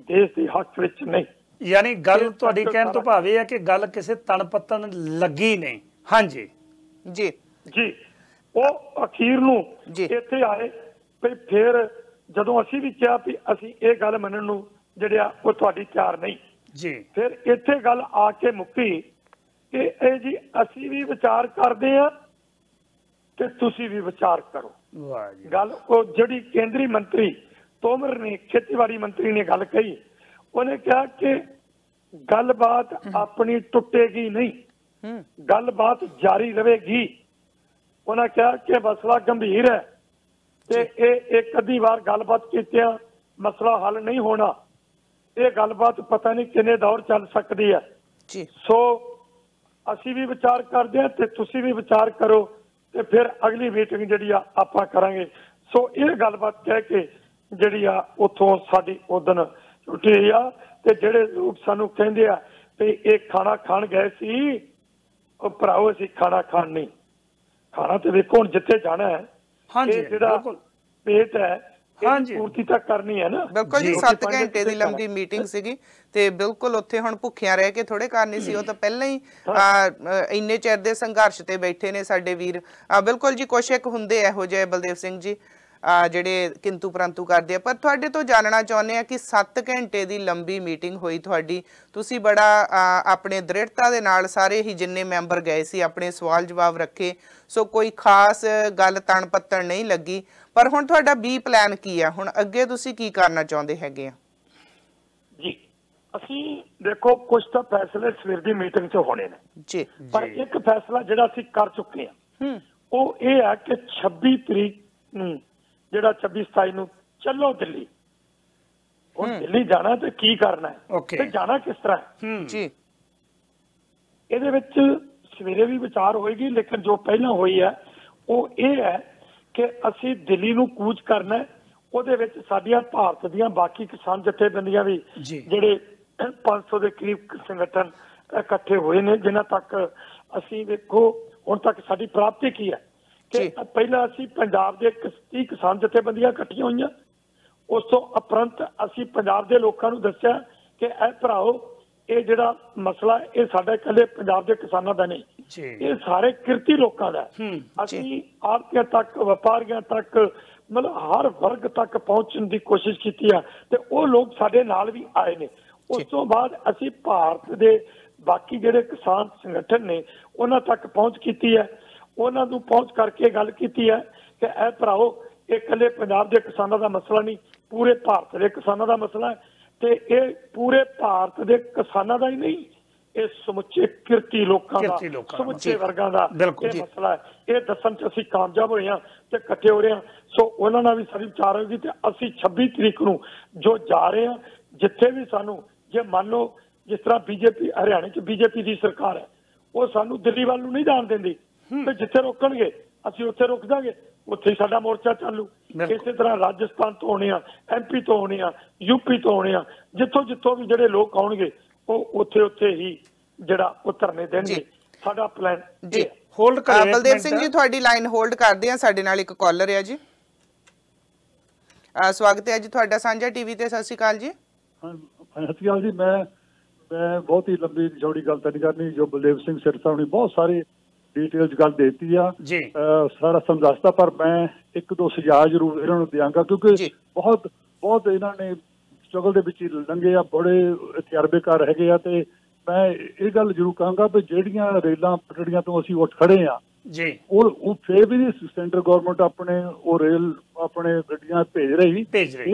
ਦੇਸ਼ ਦੇ ਹੱਕ ਵਿੱਚ ਨਹੀਂ। ਯਾਨੀ ਗੱਲ ਤੁਹਾਡੀ ਕਹਿਣ ਤੋਂ ਭਾਵ ਇਹ ਹੈ ਕਿ ਗੱਲ ਕਿਸੇ ਤਣ ਪੱਤਣ ਲੱਗੀ ਨਹੀਂ। ਹਾਂਜੀ ਜੀ ਜੀ। ਉਹ ਅਖੀਰ ਨੂੰ ਇੱਥੇ ਆਏ ਵੀ ਫਿਰ ਜਦੋਂ ਅਸੀਂ ਵੀ ਕਿਹਾ ਵੀ ਅਸੀਂ ਇਹ ਗੱਲ ਮੰਨਣ ਨੂੰ ਜਿਹੜੇ ਆ ਉਹ ਤੁਹਾਡੀ ਤਿਆਰ ਨਹੀਂ ਜੀ, ਫਿਰ ਇੱਥੇ ਗੱਲ ਆ ਕੇ ਮੁੱਕੀ ਕਿ ਇਹ ਜੀ ਅਸੀਂ ਵੀ ਵਿਚਾਰ ਕਰਦੇ ਆ ਤੇ ਤੁਸੀਂ ਵੀ ਵਿਚਾਰ ਕਰੋ। ਵਾਹ ਜੀ। ਗੱਲ ਉਹ ਜਿਹੜੀ ਕੇਂਦਰੀ ਮੰਤਰੀ ਤੋਮਰ ਨੇ, ਖੇਤੀਬਾੜੀ ਮੰਤਰੀ ਨੇ ਗੱਲ ਕਹੀ, ਉਹਨੇ ਕਿਹਾ ਕਿ ਗੱਲਬਾਤ ਆਪਣੀ ਟੁੱਟੇਗੀ ਨਹੀਂ, ਗੱਲਬਾਤ ਜਾਰੀ ਰਹੇਗੀ। ਉਹਨਾਂ ਕਿਹਾ ਕਿ ਮਸਲਾ ਗੰਭੀਰ ਹੈ ਤੇ ਇਹ ਇੱਕ ਅੱਧੀ ਵਾਰ ਗੱਲਬਾਤ ਕੀਤਿਆਂ ਮਸਲਾ ਹੱਲ ਨਹੀਂ ਹੋਣਾ। ਇਹ ਗੱਲਬਾਤ ਪਤਾ ਨਹੀਂ ਕਿੰਨੇ ਦੌਰ ਚੱਲ ਸਕਦੀ ਹੈ। ਸੋ ਅਸੀਂ ਵੀ ਵਿਚਾਰ ਕਰਦੇ ਹਾਂ ਤੇ ਤੁਸੀਂ ਵੀ ਵਿਚਾਰ ਕਰੋ ਤੇ ਫਿਰ ਅਗਲੀ ਮੀਟਿੰਗ ਜਿਹੜੀ ਆ ਆਪਾਂ ਕਰਾਂਗੇ। ਸੋ ਇਹ ਗੱਲਬਾਤ ਕਹਿ ਕੇ ਜਿਹੜੀ ਆ ਉੱਥੋਂ ਸਾਡੀ ਉਦਣ ਛੁੱਟੀ ਆ। ਤੇ ਜਿਹੜੇ ਲੋਕ ਸਾਨੂੰ ਕਹਿੰਦੇ ਆ ਵੀ ਇਹ ਖਾਣਾ ਖਾਣ ਗਏ ਸੀ, ਉਹ ਭਰਾਓ ਅਸੀਂ ਖਾਣਾ ਖਾਣ ਨਹੀਂ, ਖਾਣਾ ਤੇ ਵੇਖੋ ਹੁਣ ਜਿੱਥੇ ਜਾਣਾ ਹੈ ਇਹ ਜਿਹੜਾ ਪੇਟ ਹੈ ਪੂਰਤੀ ਤਾਂ ਕਰਨੀ ਹੈ ਨਾ। ਬਿਲਕੁਲ ਜੀ। 7 ਘੰਟੇ ਦੀ ਲੰਬੀ ਮੀਟਿੰਗ ਸੀਗੀ ਤੇ ਬਿਲਕੁਲ ਉੱਥੇ ਹੁਣ ਭੁੱਖਿਆਂ ਰਹਿ ਕੇ ਥੋੜੇ ਕਰਨੀ ਸੀ, ਉਹ ਤਾਂ ਪਹਿਲਾਂ ਹੀ ਇੰਨੇ ਚਿਰ ਦੇ ਸੰਘਰਸ਼ ਤੇ ਬੈਠੇ ਨੇ ਸਾਡੇ ਵੀਰ। ਬਿਲਕੁਲ ਜੀ। ਕੁਛ ਇੱਕ ਹੁੰਦੇ ਇਹੋ ਜਿਹੇ ਬਲਦੇਵ ਸਿੰਘ ਜੀ ਜਿਹੜੇ ਕਿੰਤੂ ਪਰੰਤੂ ਕਰਦੇ ਆ, ਪਰ ਤੁਹਾਡੇ ਤੋਂ ਜਾਣਨਾ ਚਾਹੁੰਦੇ ਆ ਕਿ 7 ਘੰਟੇ ਦੀ ਲੰਬੀ ਮੀਟਿੰਗ ਹੋਈ ਤੁਹਾਡੀ, ਤੁਸੀਂ ਬੜਾ ਆਪਣੇ ਦ੍ਰਿੜਤਾ ਦੇ ਨਾਲ ਸਾਰੇ ਹੀ ਜਿੰਨੇ ਮੈਂਬਰ ਗਏ ਸੀ ਆਪਣੇ ਸਵਾਲ ਜਵਾਬ ਰੱਖੇ, ਸੋ ਕੋਈ ਖਾਸ ਗੱਲ ਤਣ ਪੱਤਣ ਨਹੀਂ ਲੱਗੀ। ਪਰ ਹੁਣ ਤੁਹਾਡਾ ਬੀ ਪਲਾਨ ਕੀ ਆ, ਹੁਣ ਅੱਗੇ ਤੁਸੀਂ ਕੀ ਕਰਨਾ ਚਾਹੁੰਦੇ ਹੈਗੇ ਆ? ਜੀ ਅਸੀਂ ਦੇਖੋ ਕੁਝ ਤਾਂ ਫੈਸਲੇ ਸਵੇਰ ਦੀ ਮੀਟਿੰਗ 'ਚ ਹੋਣੇ ਨੇ ਜੀ, ਪਰ ਇੱਕ ਫੈਸਲਾ ਜਿਹੜਾ ਅਸੀਂ ਕਰ ਚੁੱਕੇ ਹਾਂ ਉਹ ਇਹ ਹੈ ਕਿ 26 ਤਰੀਕ ਨੂੰ ਜਿਹੜਾ 26-27 ਨੂੰ ਚੱਲੋ ਦਿੱਲੀ। ਹੁਣ ਦਿੱਲੀ ਜਾਣਾ ਤੇ ਕੀ ਕਰਨਾ ਹੈ ਤੇ ਜਾਣਾ ਕਿਸ ਤਰ੍ਹਾਂ ਹੈ ਜੀ, ਇਹਦੇ ਵਿੱਚ ਸਵੇਰੇ ਵੀ ਵਿਚਾਰ ਹੋਏਗੀ। ਲੇਕਿਨ ਜੋ ਪਹਿਲਾਂ ਹੋਈ ਹੈ ਉਹ ਇਹ ਹੈ ਕਿ ਅਸੀਂ ਦਿੱਲੀ ਨੂੰ ਕੂਚ ਕਰਨਾ ਹੈ। ਉਹਦੇ ਵਿੱਚ ਸਾਡੀਆਂ ਭਾਰਤ ਦੀਆਂ ਬਾਕੀ ਕਿਸਾਨ ਜਥੇਬੰਦੀਆਂ ਵੀ ਜਿਹੜੇ 500 ਦੇ ਕਰੀਬ ਸੰਗਠਨ ਇਕੱਠੇ ਹੋਏ ਨੇ, ਜਿਨ੍ਹਾਂ ਤੱਕ ਅਸੀਂ ਵੇਖੋ ਹੁਣ ਤੱਕ ਸਾਡੀ ਪ੍ਰਾਪਤੀ ਕੀ ਹੈ ਕਿ ਪਹਿਲਾਂ ਅਸੀਂ ਪੰਜਾਬ ਦੇ 30 ਕਿਸਾਨ ਜਥੇਬੰਦੀਆਂ ਇਕੱਠੀਆਂ ਹੋਈਆਂ। ਉਸ ਤੋਂ ਉਪਰੰਤ ਅਸੀਂ ਪੰਜਾਬ ਦੇ ਲੋਕਾਂ ਨੂੰ ਦੱਸਿਆ ਕਿ ਇਹ ਭਰਾਓ ਇਹ ਜਿਹੜਾ ਮਸਲਾ ਇਹ ਸਾਡਾ ਇਕੱਲੇ ਪੰਜਾਬ ਦੇ ਕਿਸਾਨਾਂ ਦਾ ਨਹੀਂ, ਇਹ ਸਾਰੇ ਕਿਰਤੀ ਲੋਕਾਂ ਦਾ। ਅਸੀਂ ਆੜ੍ਹਤੀਆਂ ਤੱਕ, ਵਪਾਰੀਆਂ ਤੱਕ, ਮਤਲਬ ਹਰ ਵਰਗ ਤੱਕ ਪਹੁੰਚਣ ਦੀ ਕੋਸ਼ਿਸ਼ ਕੀਤੀ ਆ ਤੇ ਉਹ ਲੋਕ ਸਾਡੇ ਨਾਲ ਵੀ ਆਏ ਨੇ। ਉਸ ਤੋਂ ਬਾਅਦ ਅਸੀਂ ਭਾਰਤ ਦੇ ਬਾਕੀ ਜਿਹੜੇ ਕਿਸਾਨ ਸੰਗਠਨ ਨੇ ਉਹਨਾਂ ਤੱਕ ਪਹੁੰਚ ਕੀਤੀ ਹੈ, ਉਹਨਾਂ ਨੂੰ ਪਹੁੰਚ ਕਰਕੇ ਗੱਲ ਕੀਤੀ ਹੈ ਕਿ ਇਹ ਭਰਾਓ ਇਹ ਇਕੱਲੇ ਪੰਜਾਬ ਦੇ ਕਿਸਾਨਾਂ ਦਾ ਮਸਲਾ ਨਹੀਂ, ਪੂਰੇ ਭਾਰਤ ਦੇ ਕਿਸਾਨਾਂ ਦਾ ਮਸਲਾ ਹੈ ਤੇ ਇਹ ਪੂਰੇ ਭਾਰਤ ਦੇ ਕਿਸਾਨਾਂ ਦਾ ਹੀ ਨਹੀਂ, ਇਹ ਸਮੁੱਚੇ ਕਿਰਤੀ ਲੋਕਾਂ ਦਾ, ਸਮੁੱਚੇ ਵਰਗਾਂ ਦਾ ਇਹ ਮਸਲਾ ਹੈ। ਇਹ ਦੱਸਣ 'ਚ ਅਸੀਂ ਕਾਮਯਾਬ ਹੋਏ ਹਾਂ ਤੇ ਇਕੱਠੇ ਹੋ ਰਹੇ ਹਾਂ। ਸੋ ਉਹਨਾਂ ਨਾਲ ਵੀ ਸਾਡੀ ਵਿਚਾਰ ਹੋਏਗੀ ਤੇ ਅਸੀਂ 26 ਤਰੀਕ ਨੂੰ ਜੋ ਜਾ ਰਹੇ ਹਾਂ, ਜਿੱਥੇ ਵੀ ਸਾਨੂੰ ਜੇ ਮੰਨ ਲਓ ਜਿਸ ਤਰ੍ਹਾਂ ਬੀਜੇਪੀ ਹਰਿਆਣੇ 'ਚ ਬੀਜੇਪੀ ਦੀ ਸਰਕਾਰ ਹੈ, ਉਹ ਸਾਨੂੰ ਦਿੱਲੀ ਵੱਲ ਨੂੰ ਨਹੀਂ ਜਾਣ ਦਿੰਦੀ ਤੇ ਜਿੱਥੇ ਰੋਕਣਗੇ ਅਸੀਂ ਉੱਥੇ ਰੁਕ ਜਾਵਾਂਗੇ, ਉੱਥੇ ਹੀ ਸਾਡਾ ਮੋਰਚਾ ਚਾਲੂ। ਇਸੇ ਤਰ੍ਹਾਂ ਰਾਜਸਥਾਨ ਤੋਂ ਹੋਣੇ ਆ, MP ਤੋਂ ਹੋਣੇ ਆ, UP ਤੋਂ ਹੋਣੇ ਆ, ਜਿੱਥੋਂ ਵੀ ਜਿਹੜੇ ਲੋਕ ਆਉਣਗੇ ਉਹ ਉੱਥੇ ਹੀ ਜਿਹੜਾ ਉਹ ਧਰਨੇ ਦੇਣਗੇ। ਸਾਡਾ ਪਲਾਨ ਹੋਲਡ ਕਰਿਓ। ਬਲਦੇਵ ਸਿੰਘ ਜੀ ਤੁਹਾਡੀ ਲਾਈਨ ਹੋਲਡ ਕਰਦੇ ਆ, ਸਾਡੇ ਨਾਲ ਇੱਕ ਕਾਲਰ ਹੈ ਜੀ। ਸਵਾਗਤ ਹੈ ਜੀ ਤੁਹਾਡਾ ਸਾਂਝਾ ਟੀਵੀ ਤੇ। ਸਤਿ ਸ਼੍ਰੀ ਅਕਾਲ ਜੀ। ਸਤਿ ਸ਼੍ਰੀ ਅਕਾਲ ਜੀ। ਮੈਂ ਬਹੁਤ ਹੀ ਲੰਬੀ ਚੌੜੀ ਗੱਲ ਤਾਂ ਨਹੀਂ ਕਰਨੀ, ਜੋ ਬਲਦੇਵ ਸਿੰਘ ਸਿਰਸਾ ਨੇ ਬਹੁਤ ਸਾਰੇ ਡਿਟੇਲ ਚ ਗੱਲ ਦੇਤੀ ਆ, ਸਾਰਾ ਸਮਝਾਤਾ, ਪਰ ਮੈਂ ਇੱਕ ਦੋ ਸੁਝਾਅ ਜ਼ਰੂਰ ਇਹਨਾਂ ਨੂੰ ਦਿਆਂਗਾ, ਕਿਉਂਕਿ ਬਹੁਤ ਇਹਨਾਂ ਨੇ ਸਟਰਗਲ ਦੇ ਵਿੱਚ ਹੀ ਲੰਘੇ ਆ, ਬੜੇ ਤਜਰਬੇਕਾਰ ਹੈਗੇ ਆ। ਤੇ ਮੈਂ ਇਹ ਗੱਲ ਜ਼ਰੂਰ ਕਹਾਂਗਾ ਵੀ ਜਿਹੜੀਆਂ ਰੇਲਾਂ ਪਟੜੀਆਂ ਤੋਂ ਅਸੀਂ ਉੱਠ ਖੜੇ ਆ ਜੀ, ਉਹ ਫੇਰ ਵੀ ਸੈਂਟਰ ਗਵਰਨਮੈਂਟ ਆਪਣੇ ਉਹ ਰੇਲ ਆਪਣੇ ਗੱਡੀਆਂ ਭੇਜ ਰਹੀ।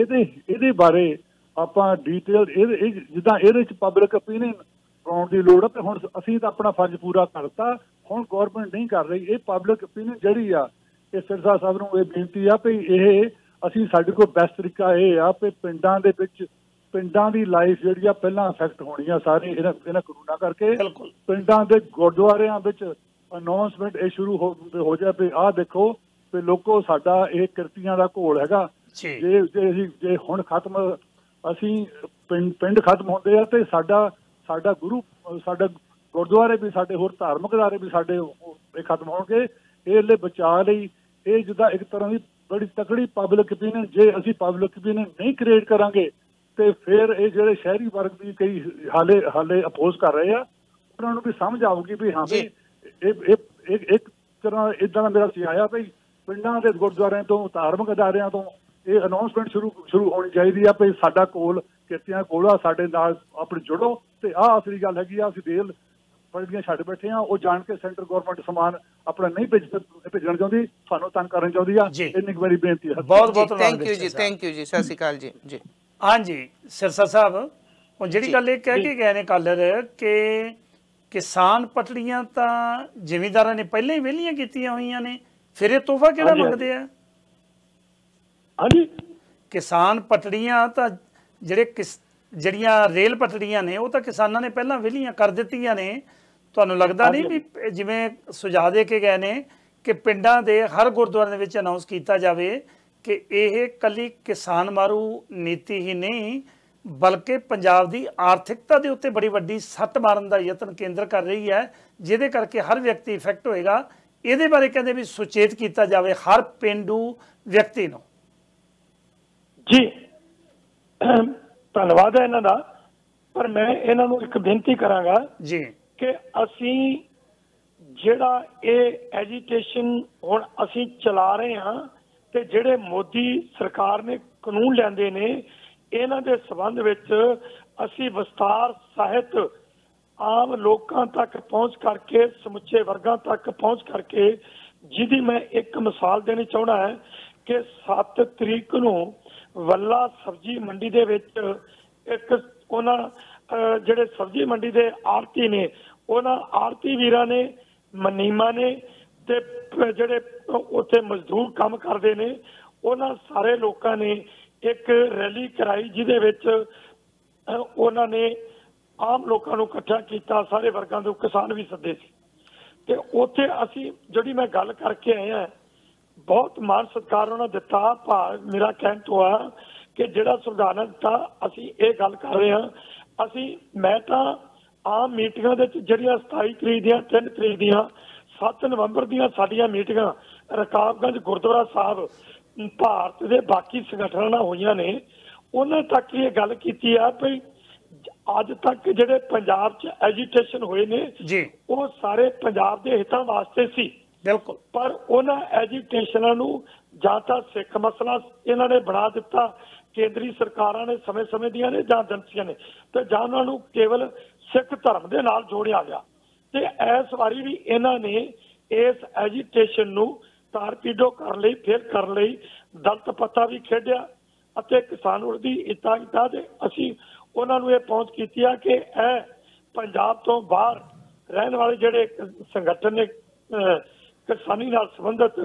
ਇਹਦੇ ਬਾਰੇ ਆਪਾਂ ਡਿਟੇਲ ਜਿੱਦਾਂ ਇਹਦੇ ਚ ਪਬਲਿਕ ਓਪੀਨੀਅਨ ਪਾਉਣ ਦੀ ਲੋੜ ਆ। ਤੇ ਹੁਣ ਅਸੀਂ ਤਾਂ ਆਪਣਾ ਫਰਜ਼ ਪੂਰਾ ਕਰਤਾ, ਹੁਣ ਗਵਰਨਮੈਂਟ ਨਹੀਂ ਕਰ ਰਹੀ। ਇਹ ਪਬਲਿਕ ਓਪੀਨੀਅਨ ਜਿਹੜੀ ਆ, ਇਹ ਸਿਰਸਾ ਸਾਹਿਬ ਨੂੰ ਇਹ ਬੇਨਤੀ ਆ ਵੀ ਇਹ ਅਸੀਂ ਸਾਡੇ ਕੋਲ ਬੈਸਟ ਤਰੀਕਾ ਇਹ ਆ ਵੀ ਪਿੰਡਾਂ ਦੇ ਵਿੱਚ ਪਿੰਡਾਂ ਦੀ ਲਾਈਫ ਜਿਹੜੀ ਆ ਪਹਿਲਾਂ ਅਫੈਕਟ ਹੋਣੀ ਆ ਸਾਰੇ ਇਹਨਾਂ ਕਾਨੂੰਨਾਂ ਕਰਕੇ। ਪਿੰਡਾਂ ਦੇ ਗੁਰਦੁਆਰਿਆਂ ਵਿੱਚ ਅਨਾਉਂਸਮੈਂਟ ਇਹ ਸ਼ੁਰੂ ਹੋ ਜਾਏ ਵੀ ਆਹ ਦੇਖੋ ਵੀ ਲੋਕੋ ਸਾਡਾ ਇਹ ਕਿਰਤੀਆਂ ਦਾ ਘੋਲ ਹੈਗਾ, ਜੇ ਹੁਣ ਖਤਮ ਅਸੀਂ ਪਿੰਡ ਖਤਮ ਹੁੰਦੇ ਆ ਤੇ ਸਾਡਾ ਗੁਰੂ ਸਾਡਾ ਗੁਰਦੁਆਰੇ ਵੀ ਸਾਡੇ ਹੋਰ ਧਾਰਮਿਕ ਅਦਾਰੇ ਵੀ ਸਾਡੇ ਇਹ ਖਤਮ ਹੋਣਗੇ। ਇਹ ਲਈ ਬਚਾਅ ਲਈ ਇਹ ਜਿੱਦਾਂ ਇੱਕ ਤਰ੍ਹਾਂ ਦੀ ਬੜੀ ਤਕੜੀ ਪਬਲਿਕ ਓਪੀਨੀਅਨ, ਜੇ ਅਸੀਂ ਪਬਲਿਕ ਓਪੀਨੀਅਨ ਨਹੀਂ ਕ੍ਰੀਏਟ ਕਰਾਂਗੇ ਤੇ ਫਿਰ ਇਹ ਜਿਹੜੇ ਸ਼ਹਿਰੀ ਵਰਗ ਵੀ ਕਈ ਹਾਲੇ ਅਪੋਜ਼ ਕਰ ਰਹੇ ਆ, ਉਹਨਾਂ ਨੂੰ ਵੀ ਸਮਝ ਆਊਗੀ ਵੀ ਹਾਂ ਵੀ ਇਹ ਇੱਕ ਤਰ੍ਹਾਂ ਏਦਾਂ ਦਾ ਮੇਰਾ ਸੁਝਾਅ ਆ ਵੀ ਪਿੰਡਾਂ ਦੇ ਗੁਰਦੁਆਰਿਆਂ ਤੋਂ ਧਾਰਮਿਕ ਅਦਾਰਿਆਂ ਤੋਂ ਇਹ ਅਨਾਉਂਸਮੈਂਟ ਸ਼ੁਰੂ ਹੋਣੀ ਚਾਹੀਦੀ ਆ ਵੀ ਸਾਡਾ ਕੋਲ ਕਿਰਤੀਆਂ ਕੋਲ ਆ, ਸਾਡੇ ਨਾਲ ਆਪਣੇ ਜੁੜੋ। ਤੇ ਆਹ ਅਸਲੀ ਗੱਲ ਹੈਗੀ ਆ, ਅਸੀਂ ਰੇਲ ਪਟੜੀਆਂ ਛੱਡ ਬੈਠੇ ਆ, ਉਹ ਜਾਣ ਕੇ ਸੈਂਟਰ ਗਵਰਨਮੈਂਟ ਸਮਾਨ ਆਪਣਾ ਨਹੀਂ ਭੇਜਣਾ ਚਾਹੁੰਦੀ, ਸਾਨੂੰ ਤੰਗ ਕਰਨ ਚਾਹੁੰਦੀ ਆ। ਇੰਨੀ ਵਾਰੀ ਬੇਨਤੀ ਹੈ। ਬਹੁਤ ਥੈਂਕ ਯੂ ਜੀ। ਸਤਿ ਸ਼੍ਰੀ ਅਕਾਲ ਜੀ। ਜੀ ਹਾਂਜੀ ਸਿਰਸਾ ਸਾਹਿਬ, ਹੁਣ ਜਿਹੜੀ ਗੱਲ ਇਹ ਕਹਿ ਕੇ ਗਏ ਨੇ ਕਾਲਰ ਕਿ ਕਿਸਾਨ ਪਟੜੀਆਂ ਤਾਂ ਜ਼ਿਮੀਂਦਾਰਾਂ ਨੇ ਪਹਿਲਾਂ ਹੀ ਵਿਹਲੀਆਂ ਕੀਤੀਆਂ ਹੋਈਆਂ ਨੇ, ਫਿਰ ਇਹ ਤੋਹਫਾ ਕਿਹੜਾ ਮੰਗਦੇ ਆ? ਹਾਂਜੀ, ਕਿਸਾਨ ਪਟੜੀਆਂ ਤਾਂ ਜਿਹੜੀਆਂ ਰੇਲ ਪਟੜੀਆਂ ਨੇ ਉਹ ਤਾਂ ਕਿਸਾਨਾਂ ਨੇ ਪਹਿਲਾਂ ਵਿਹਲੀਆਂ ਕਰ ਦਿੱਤੀਆਂ ਨੇ। ਤੁਹਾਨੂੰ ਲੱਗਦਾ ਨਹੀਂ ਵੀ ਜਿਵੇਂ ਸੁਝਾਅ ਦੇ ਕੇ ਗਏ ਨੇ ਕਿ ਪਿੰਡਾਂ ਦੇ ਹਰ ਗੁਰਦੁਆਰੇ ਦੇ ਵਿੱਚ ਅਨਾਉਂਸ ਕੀਤਾ ਜਾਵੇ ਕਿ ਇਹ ਕੱਲੀ ਕਿਸਾਨ ਮਾਰੂ ਨੀਤੀ ਹੀ ਨਹੀਂ, ਬਲਕਿ ਪੰਜਾਬ ਦੀ ਆਰਥਿਕਤਾ ਦੇ ਉੱਤੇ ਬੜੀ ਵੱਡੀ ਸੱਟ ਮਾਰਨ ਦਾ ਯਤਨ ਕੇਂਦਰ ਕਰ ਰਹੀ ਹੈ, ਜਿਹਦੇ ਕਰਕੇ ਹਰ ਵਿਅਕਤੀ ਇਫੈਕਟ ਹੋਏਗਾ। ਇਹਦੇ ਬਾਰੇ ਕਹਿੰਦੇ ਵੀ ਸੁਚੇਤ ਕੀਤਾ ਜਾਵੇ ਹਰ ਪੇਂਡੂ ਵਿਅਕਤੀ ਨੂੰ। ਜੀ ਧੰਨਵਾਦ ਹੈ ਇਹਨਾਂ ਦਾ, ਪਰ ਮੈਂ ਇਹਨਾਂ ਨੂੰ ਇੱਕ ਬੇਨਤੀ ਕਰਾਂਗਾ ਜੀ ਕਿ ਅਸੀਂ ਜਿਹੜਾ ਇਹ ਐਜੀਟੇਸ਼ਨ ਹੁਣ ਅਸੀਂ ਚਲਾ ਰਹੇ ਹਾਂ ਤੇ ਜਿਹੜੇ ਮੋਦੀ ਸਰਕਾਰ ਨੇ ਕਾਨੂੰਨ ਲਿਆਂਦੇ ਨੇ, ਇਹਨਾਂ ਦੇ ਸੰਬੰਧ ਵਿੱਚ ਅਸੀਂ ਵਿਸਤਾਰ ਸਾਹਿਤ ਆਮ ਲੋਕਾਂ ਤੱਕ ਪਹੁੰਚ ਕਰਕੇ, ਸਮੁੱਚੇ ਵਰਗਾਂ ਤੱਕ ਪਹੁੰਚ ਕਰਕੇ, ਜਿਹਦੀ ਮੈਂ ਇੱਕ ਮਿਸਾਲ ਦੇਣੀ ਚਾਹੁੰਦਾ ਹੈ ਕਿ 7 ਤਰੀਕ ਨੂੰ ਵੱਲਾ ਸਬਜ਼ੀ ਮੰਡੀ ਦੇ ਵਿੱਚ ਇੱਕ ਉਹਨਾਂ ਜਿਹੜੇ ਸਬਜ਼ੀ ਮੰਡੀ ਦੇ ਆੜਤੀ ਨੇ, ਉਹਨਾਂ ਆੜਤੀ ਵੀਰਾਂ ਨੇ, ਮਨੀਮਾ ਨੇ ਤੇ ਜਿਹੜੇ ਉੱਥੇ ਮਜ਼ਦੂਰ ਕੰਮ ਕਰਦੇ ਨੇ, ਉਹਨਾਂ ਸਾਰੇ ਲੋਕਾਂ ਨੇ ਇੱਕ ਰੈਲੀ ਕਰਾਈ, ਜਿਹਦੇ ਵਿੱਚ ਉਹਨਾਂ ਨੇ ਆਮ ਲੋਕਾਂ ਨੂੰ ਇਕੱਠਾ ਕੀਤਾ, ਸਾਰੇ ਵਰਗਾਂ ਦੇ ਕਿਸਾਨ ਵੀ ਸੱਦੇ ਸੀ। ਤੇ ਉੱਥੇ ਅਸੀਂ ਜਿਹੜੀ ਮੈਂ ਗੱਲ ਕਰਕੇ ਆਏ ਹਾਂ, ਬਹੁਤ ਮਾਣ ਸਤਿਕਾਰ ਉਹਨਾਂ ਦਿੱਤਾ। ਮੇਰਾ ਕਹਿਣ ਤੋਂ ਆ ਕਿ ਜਿਹੜਾ ਸੰਵਿਧਾਨ ਦਿੱਤਾ, ਅਸੀਂ ਇਹ ਗੱਲ ਕਰ ਰਹੇ ਹਾਂ। ਮੈਂ ਤਾਂ ਆਮ ਮੀਟਿੰਗਾਂ ਦੇ ਵਿੱਚ ਜਿਹੜੀਆਂ 27 ਤਰੀਕ ਦੀਆਂ, 3 ਤਰੀਕ ਦੀਆਂ, 7 ਨਵੰਬਰ ਦੀਆਂ ਸਾਡੀਆਂ ਮੀਟਿੰਗਾਂ ਰਕਾਬਗੰਜ ਗੁਰਦੁਆਰਾ ਸਾਹਿਬ ਭਾਰਤ ਦੇ ਬਾਕੀ ਸੰਗਠਨਾਂ ਨਾਲ ਹੋਈਆਂ ਨੇ, ਉਹਨਾਂ ਤੱਕ ਇਹ ਗੱਲ ਕੀਤੀ ਆ ਵੀ ਅੱਜ ਤੱਕ ਜਿਹੜੇ ਪੰਜਾਬ 'ਚ ਐਜੀਟੇਸ਼ਨ ਹੋਏ ਨੇ ਉਹ ਸਾਰੇ ਪੰਜਾਬ ਦੇ ਹਿੱਤਾਂ ਵਾਸਤੇ ਸੀ। ਬਿਲਕੁਲ, ਪਰ ਉਹਨਾਂ ਐਜੀਟੇਸ਼ਨਾਂ ਨੂੰ ਜਾਂ ਤਾਂ ਸਿੱਖ ਮਸਲਾ ਇਹਨਾਂ ਨੇ ਬਣਾ ਦਿੱਤਾ, ਕੇਂਦਰੀ ਸਰਕਾਰਾਂ ਨੇ ਸਮੇਂ ਦੀਆਂ ਨੇ ਜਾਂ ਏਜੰਸੀਆਂ ਨੇ, ਤੇ ਜਾਂ ਉਹਨਾਂ ਨੂੰ ਕੇਵਲ ਸਿੱਖ ਧਰਮ ਦੇ ਨਾਲ ਜੋੜਿਆ ਗਿਆ। ਤੇ ਇਸ ਵਾਰੀ ਵੀ ਇਹਨਾਂ ਨੇ ਇਸ ਐਜੀਟੇਸ਼ਨ ਨੂੰ ਤਾਰਪੀਡੋ ਕਰਨ ਲਈ, ਫਿਰ ਕਰਨ ਲਈ ਦਲਤ ਪੱਤਾ ਵੀ ਖੇਡਿਆ ਅਤੇ ਕਿਸਾਨ ਦੀ ਇੱਤਾ ਕੀਤਾ। ਤੇ ਅਸੀਂ ਉਹਨਾਂ ਨੂੰ ਇਹ ਪਹੁੰਚ ਕੀਤੀ ਆ ਕਿ ਇਹ ਪੰਜਾਬ ਤੋਂ ਬਾਹਰ ਰਹਿਣ ਵਾਲੇ ਜਿਹੜੇ ਸੰਗਠਨ ਨੇ ਕਿਸਾਨੀ ਨਾਲ ਸੰਬੰਧਿਤ,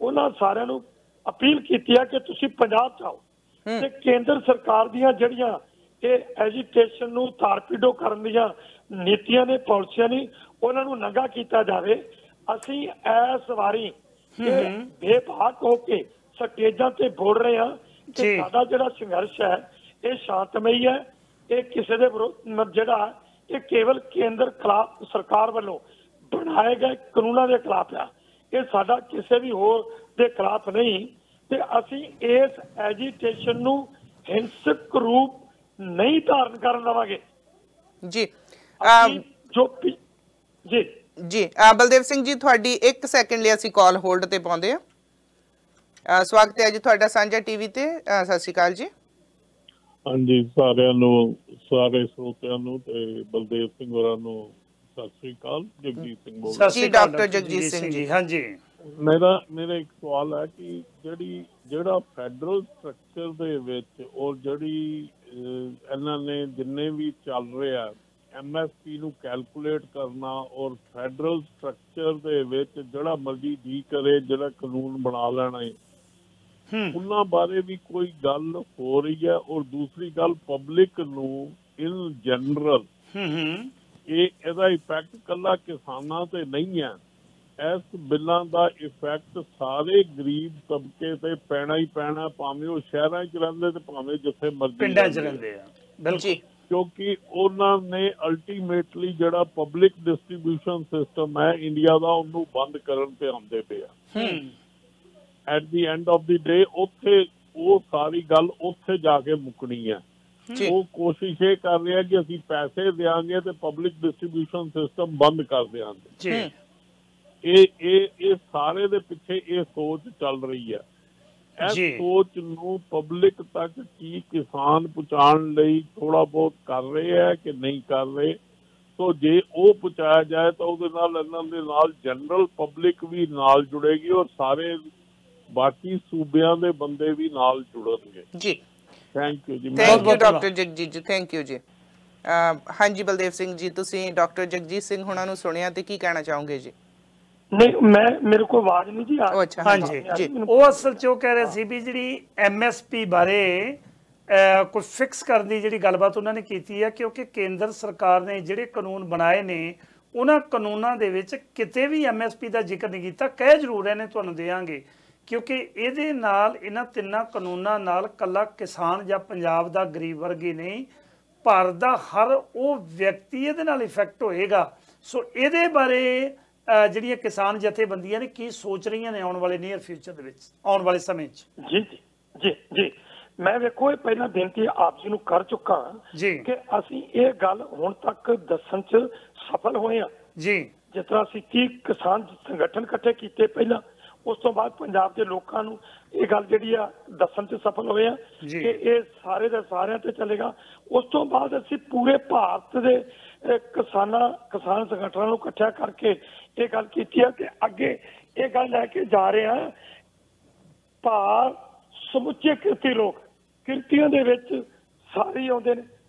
ਉਹਨਾਂ ਸਾਰਿਆਂ ਨੂੰ ਅਪੀਲ ਕੀਤੀ ਆ ਕਿ ਤੁਸੀਂ ਪੰਜਾਬ 'ਚ ਆਓ ਤੇ ਕੇਂਦਰ ਸਰਕਾਰ ਦੀਆਂ ਜਿਹੜੀਆਂ ਇਹ ਐਜੀਟੇਸ਼ਨ ਨੂੰ ਤਾਰਪੀਡੋ ਕਰਨ ਦੀਆਂ ਨੀਤੀਆਂ ਨੇ, ਪਾਲਿਸੀਆਂ ਨੇ, ਉਹਨਾਂ ਨੂੰ ਨੰਗਾ ਕੀਤਾ ਜਾਵੇ। ਅਸੀਂ ਇਸ ਵਾਰੀ ਬੇਬਾਕ ਹੋ ਕੇ ਸਟੇਜਾਂ ਤੇ ਬੋਲ ਰਹੇ ਹਾਂ ਕਿ ਸਾਡਾ ਜਿਹੜਾ ਸੰਘਰਸ਼ ਹੈ ਇਹ ਸ਼ਾਂਤਮਈ ਹੈ, ਇਹ ਕਿਸੇ ਦੇ ਵਿਰੁੱਧ ਜਿਹੜਾ ਇਹ ਕੇਵਲ ਕੇਂਦਰ ਖਿਲਾਫ ਸਰਕਾਰ ਵੱਲੋਂ ਬਣਾਏ ਗਏ ਕਾਨੂੰਨਾਂ ਦੇ ਖਿਲਾਫ ਆ। ਇਹ ਸਾਡਾ ਕਿਸੇ ਵੀ ਹੋਰ ਦੇ ਖਿਲਾਫ ਨਹੀਂ ਤੇ ਅਸੀਂ ਇਸ ਐਜੀਟੇਸ਼ਨ ਨੂੰ ਹਿੰਸਕ ਰੂਪ ਨਹੀਂ ਧਾਰਨ ਕਰਨ ਦੇਵਾਂਗੇ ਜੀ। ਜੋ ਜੀ ਜੀ ਬਲਦੇਵ ਸਿੰਘ ਜੀ, ਤੁਹਾਡੀ 1 ਸੈਕਿੰਡ ਲਈ ਅਸੀਂ ਕਾਲ ਹੋਲਡ ਤੇ ਪਾਉਂਦੇ ਹਾਂ। ਸਵਾਗਤ ਹੈ ਜੀ ਤੁਹਾਡਾ ਸਾਂਝਾ ਟੀਵੀ ਤੇ। ਸਤਿ ਸ਼੍ਰੀ ਅਕਾਲ ਜੀ। ਹਾਂਜੀ, ਸਾਰਿਆਂ ਨੂੰ, ਸਾਰੇ ਸਰੋਤਿਆਂ ਨੂੰ ਤੇ ਬਲਦੇਵ ਸਿੰਘ ਹੋਰਾਂ ਨੂੰ ਸਤਿ ਸ਼੍ਰੀ ਅਕਾਲ। ਜਗਜੀਤ ਸਿੰਘ ਬੋਲ ਰਿਹਾ ਜੀ। ਡਾਕਟਰ ਜਗਜੀਤ ਸਿੰਘ ਜੀ। ਹਾਂਜੀ, ਮੇਰਾ ਇੱਕ ਸਵਾਲ ਹੈ ਕਿ ਜਿਹੜਾ ਫੈਡਰਲ ਸਟਰਕਚਰ ਦੇ ਵਿੱਚ ਔਰ ਜਿਹੜੀ ਇਹਨਾਂ ਨੇ ਜਿੰਨੇ ਵੀ ਚੱਲ ਰਿਹਾ MSP ਨੂੰ ਕੈਲਕੂਲੇਟ ਕਰਨਾ ਔਰ ਫੈਡਰਲ ਸਟਰਕਚਰ ਦੇ ਵਿੱਚ ਜਿਹੜਾ ਮਰਜ਼ੀ ਜੀ ਕਰੇ ਜਿਹੜਾ ਕਾਨੂੰਨ ਬਣਾ ਲੈਣਾ ਹੈ, ਉਹਨਾਂ ਬਾਰੇ ਵੀ ਕੋਈ ਗੱਲ ਹੋ ਰਹੀ ਹੈ? ਔਰ ਦੂਸਰੀ ਗੱਲ, ਪਬਲਿਕ ਨੂੰ ਇਨ ਜਨਰਲ ਇਹਦਾ ਇਫੈਕਟ ਕੱਲਾ ਕਿਸਾਨਾਂ ਤੇ ਨਹੀਂ ਹੈ, ਇਸ ਬਿੱਲਾਂ ਦਾ ਇਫੈਕਟ ਸਾਰੇ ਗਰੀਬ ਤਬਕੇ ਤੇ ਪੈਣਾ ਹੀ ਪੈਣਾ, ਭਾਵੇਂ ਉਹ ਸ਼ਹਿਰਾਂ 'ਚ ਰਹਿੰਦੇ ਤੇ ਭਾਵੇਂ ਜਿੱਥੇ ਮਰਜ਼ੀ ਪਿੰਡਾਂ 'ਚ ਰਹਿੰਦੇ ਆ। ਬਿਲਕੁਲ, ਕਿਉਂਕਿ ਉਹਨਾਂ ਨੇ ਅਲਟੀਮੇਟਲੀ ਜਿਹੜਾ ਪਬਲਿਕ ਡਿਸਟ੍ਰੀਬਿਊਸ਼ਨ ਸਿਸਟਮ ਹੈ ਇੰਡੀਆ ਦਾ, ਉਹਨੂੰ ਬੰਦ ਕਰਨ ਤੇ ਆਉਂਦੇ ਪਏ ਆ। At the end of the day ਉੱਥੇ ਉਹ ਸਾਰੀ ਗੱਲ ਉੱਥੇ ਜਾ ਕੇ ਮੁੱਕਣੀ ਹੈ। ਉਹ ਕੋਸ਼ਿਸ਼ ਇਹ ਕਰ ਰਿਹਾ ਕਿ ਅਸੀਂ ਪੈਸੇ ਦਿਆਂਗੇ ਤੇ ਪਬਲਿਕ ਡਿਸਟ੍ਰੀਬਿਊਸ਼ਨ ਸਿਸਟਮ ਬੰਦ ਕਰ ਦਿਆਂਗੇ। ਇਹ ਸਾਰੇ ਦੇ ਪਿੱਛੇ ਇਹ ਸੋਚ ਚੱਲ ਰਹੀ ਹੈ। ਇਸ ਸੋਚ ਨੂੰ ਪਬਲਿਕ ਤੱਕ ਕੀ ਕਿਸਾਨ ਪਹੁੰਚਾਉਣ ਲਈ ਥੋੜਾ ਬਹੁਤ ਕਰ ਰਹੇ ਹੈ ਕਿ ਨਹੀਂ ਕਰ ਰਹੇ? ਸੋ ਜੇ ਉਹ ਪਹੁੰਚਾਇਆ ਜਾਏ ਤਾਂ ਉਹਦੇ ਨਾਲ ਇਹਨਾਂ ਦੇ ਨਾਲ ਜਨਰਲ ਪਬਲਿਕ ਵੀ ਨਾਲ ਜੁੜੇਗੀ ਔਰ ਸਾਰੇ ਬਾਕੀ ਸੂਬਿਆਂ ਦੇ ਬੰਦੇ ਵੀ ਨਾਲ ਜੁੜਨਗੇ। ਜੀ, ਥੈਂਕ ਯੂ ਜੀ। ਥੈਂਕ ਯੂ ਡਾਕਟਰ ਜਗਜੀਤ ਜੀ, ਥੈਂਕ ਯੂ ਜੀ। ਹਾਂਜੀ ਬਲਦੇਵ ਸਿੰਘ ਜੀ, ਤੁਸੀਂ ਡਾਕਟਰ ਜਗਜੀਤ ਸਿੰਘ ਹੁਣਾਂ ਨੂੰ ਸੁਣਿਆ ਤੇ ਕੀ ਕਹਿਣਾ ਚਾਹੋਗੇ ਜੀ? ਨਹੀਂ, ਮੇਰੇ ਕੋਲ ਆਵਾਜ਼ ਨਹੀਂ ਜੀ ਆ। ਹਾਂਜੀ ਜੀ, ਉਹ ਅਸਲ 'ਚ ਉਹ ਕਹਿ ਰਹੇ ਸੀ ਵੀ ਜਿਹੜੀ MSP ਬਾਰੇ ਕੋਈ ਫਿਕਸ ਕਰਨ ਦੀ ਜਿਹੜੀ ਗੱਲਬਾਤ ਉਹਨਾਂ ਨੇ ਕੀਤੀ ਹੈ, ਕਿਉਂਕਿ ਕੇਂਦਰ ਸਰਕਾਰ ਨੇ ਜਿਹੜੇ ਕਾਨੂੰਨ ਬਣਾਏ ਨੇ ਉਹਨਾਂ ਕਾਨੂੰਨਾਂ ਦੇ ਵਿੱਚ ਕਿਤੇ ਵੀ MSP ਦਾ ਜ਼ਿਕਰ ਨਹੀਂ ਕੀਤਾ। ਕਹਿ ਜ਼ਰੂਰ ਰਹੇ ਨੇ ਤੁਹਾਨੂੰ ਦੇਵਾਂਗੇ, ਕਿਉਂਕਿ ਇਹਦੇ ਨਾਲ ਇਹਨਾਂ ਤਿੰਨਾਂ ਕਾਨੂੰਨਾਂ ਨਾਲ ਕੱਲਾ ਕਿਸਾਨ ਜਾਂ ਪੰਜਾਬ ਦਾ ਗਰੀਬ ਵਰਗ ਹੀ ਨਹੀਂ, ਭਾਰਤ ਦਾ ਹਰ ਉਹ ਵਿਅਕਤੀ ਇਹਦੇ ਨਾਲ ਇਫੈਕਟ ਹੋਏਗਾ। ਸੋ ਇਹਦੇ ਬਾਰੇ ਜਿਹੜੀਆਂ ਕਿਸਾਨ ਜਥੇਬੰਦੀਆਂ ਨੇ ਕੀ ਸੋਚ ਰਹੀਆਂ ਨੇ ਆਉਣ ਵਾਲੇ ਨੀਅਰ ਫਿਊਚਰ ਦੇ ਵਿੱਚ, ਆਉਣ ਵਾਲੇ ਸਮੇਂ 'ਚ? ਜੀ ਜੀ ਜੀ ਜੀ, ਮੈਂ ਵੇਖੋ ਇਹ ਪਹਿਲਾਂ ਬੇਨਤੀ ਆਪ ਜੀ ਨੂੰ ਕਰ ਚੁੱਕਾ ਕਿ ਅਸੀਂ ਇਹ ਗੱਲ ਹੁਣ ਤੱਕ ਦੱਸਣ 'ਚ ਸਫਲ ਹੋਏ ਹਾਂ ਜੀ। ਜਿਸ ਤਰ੍ਹਾਂ ਅਸੀਂ 30 ਕਿਸਾਨ ਸੰਗਠਨ ਇਕੱਠੇ ਕੀਤੇ ਪਹਿਲਾਂ, ਉਸ ਤੋਂ ਬਾਅਦ ਪੰਜਾਬ ਦੇ ਲੋਕਾਂ ਨੂੰ ਇਹ ਗੱਲ ਜਿਹੜੀ ਆ ਦੱਸਣ 'ਚ ਸਫਲ ਹੋਏ ਆ ਕਿ ਇਹ ਸਾਰੇ ਦੇ ਸਾਰਿਆਂ ਤੇ ਚੱਲੇਗਾ। ਉਸ ਤੋਂ ਬਾਅਦ ਅਸੀਂ ਪੂਰੇ ਭਾਰਤ ਦੇ ਕਿਸਾਨ ਸੰਗਠਨਾਂ ਨੂੰ ਇਕੱਠਾ ਕਰਕੇ ਇਹ ਗੱਲ ਕੀਤੀ ਹੈ ਕਿ ਅੱਗੇ ਇਹ ਗੱਲ ਲੈ ਕੇ ਜਾ ਰਹੇ ਹਾਂ। ਭਾਰਤ ਸਮੁੱਚੇ ਕਿਰਤੀ ਲੋਕ, ਕਿਰਤੀਆਂ ਦੇ ਵਿੱਚ ਸਾਰੇ ਆਉਂਦੇ ਨੇ,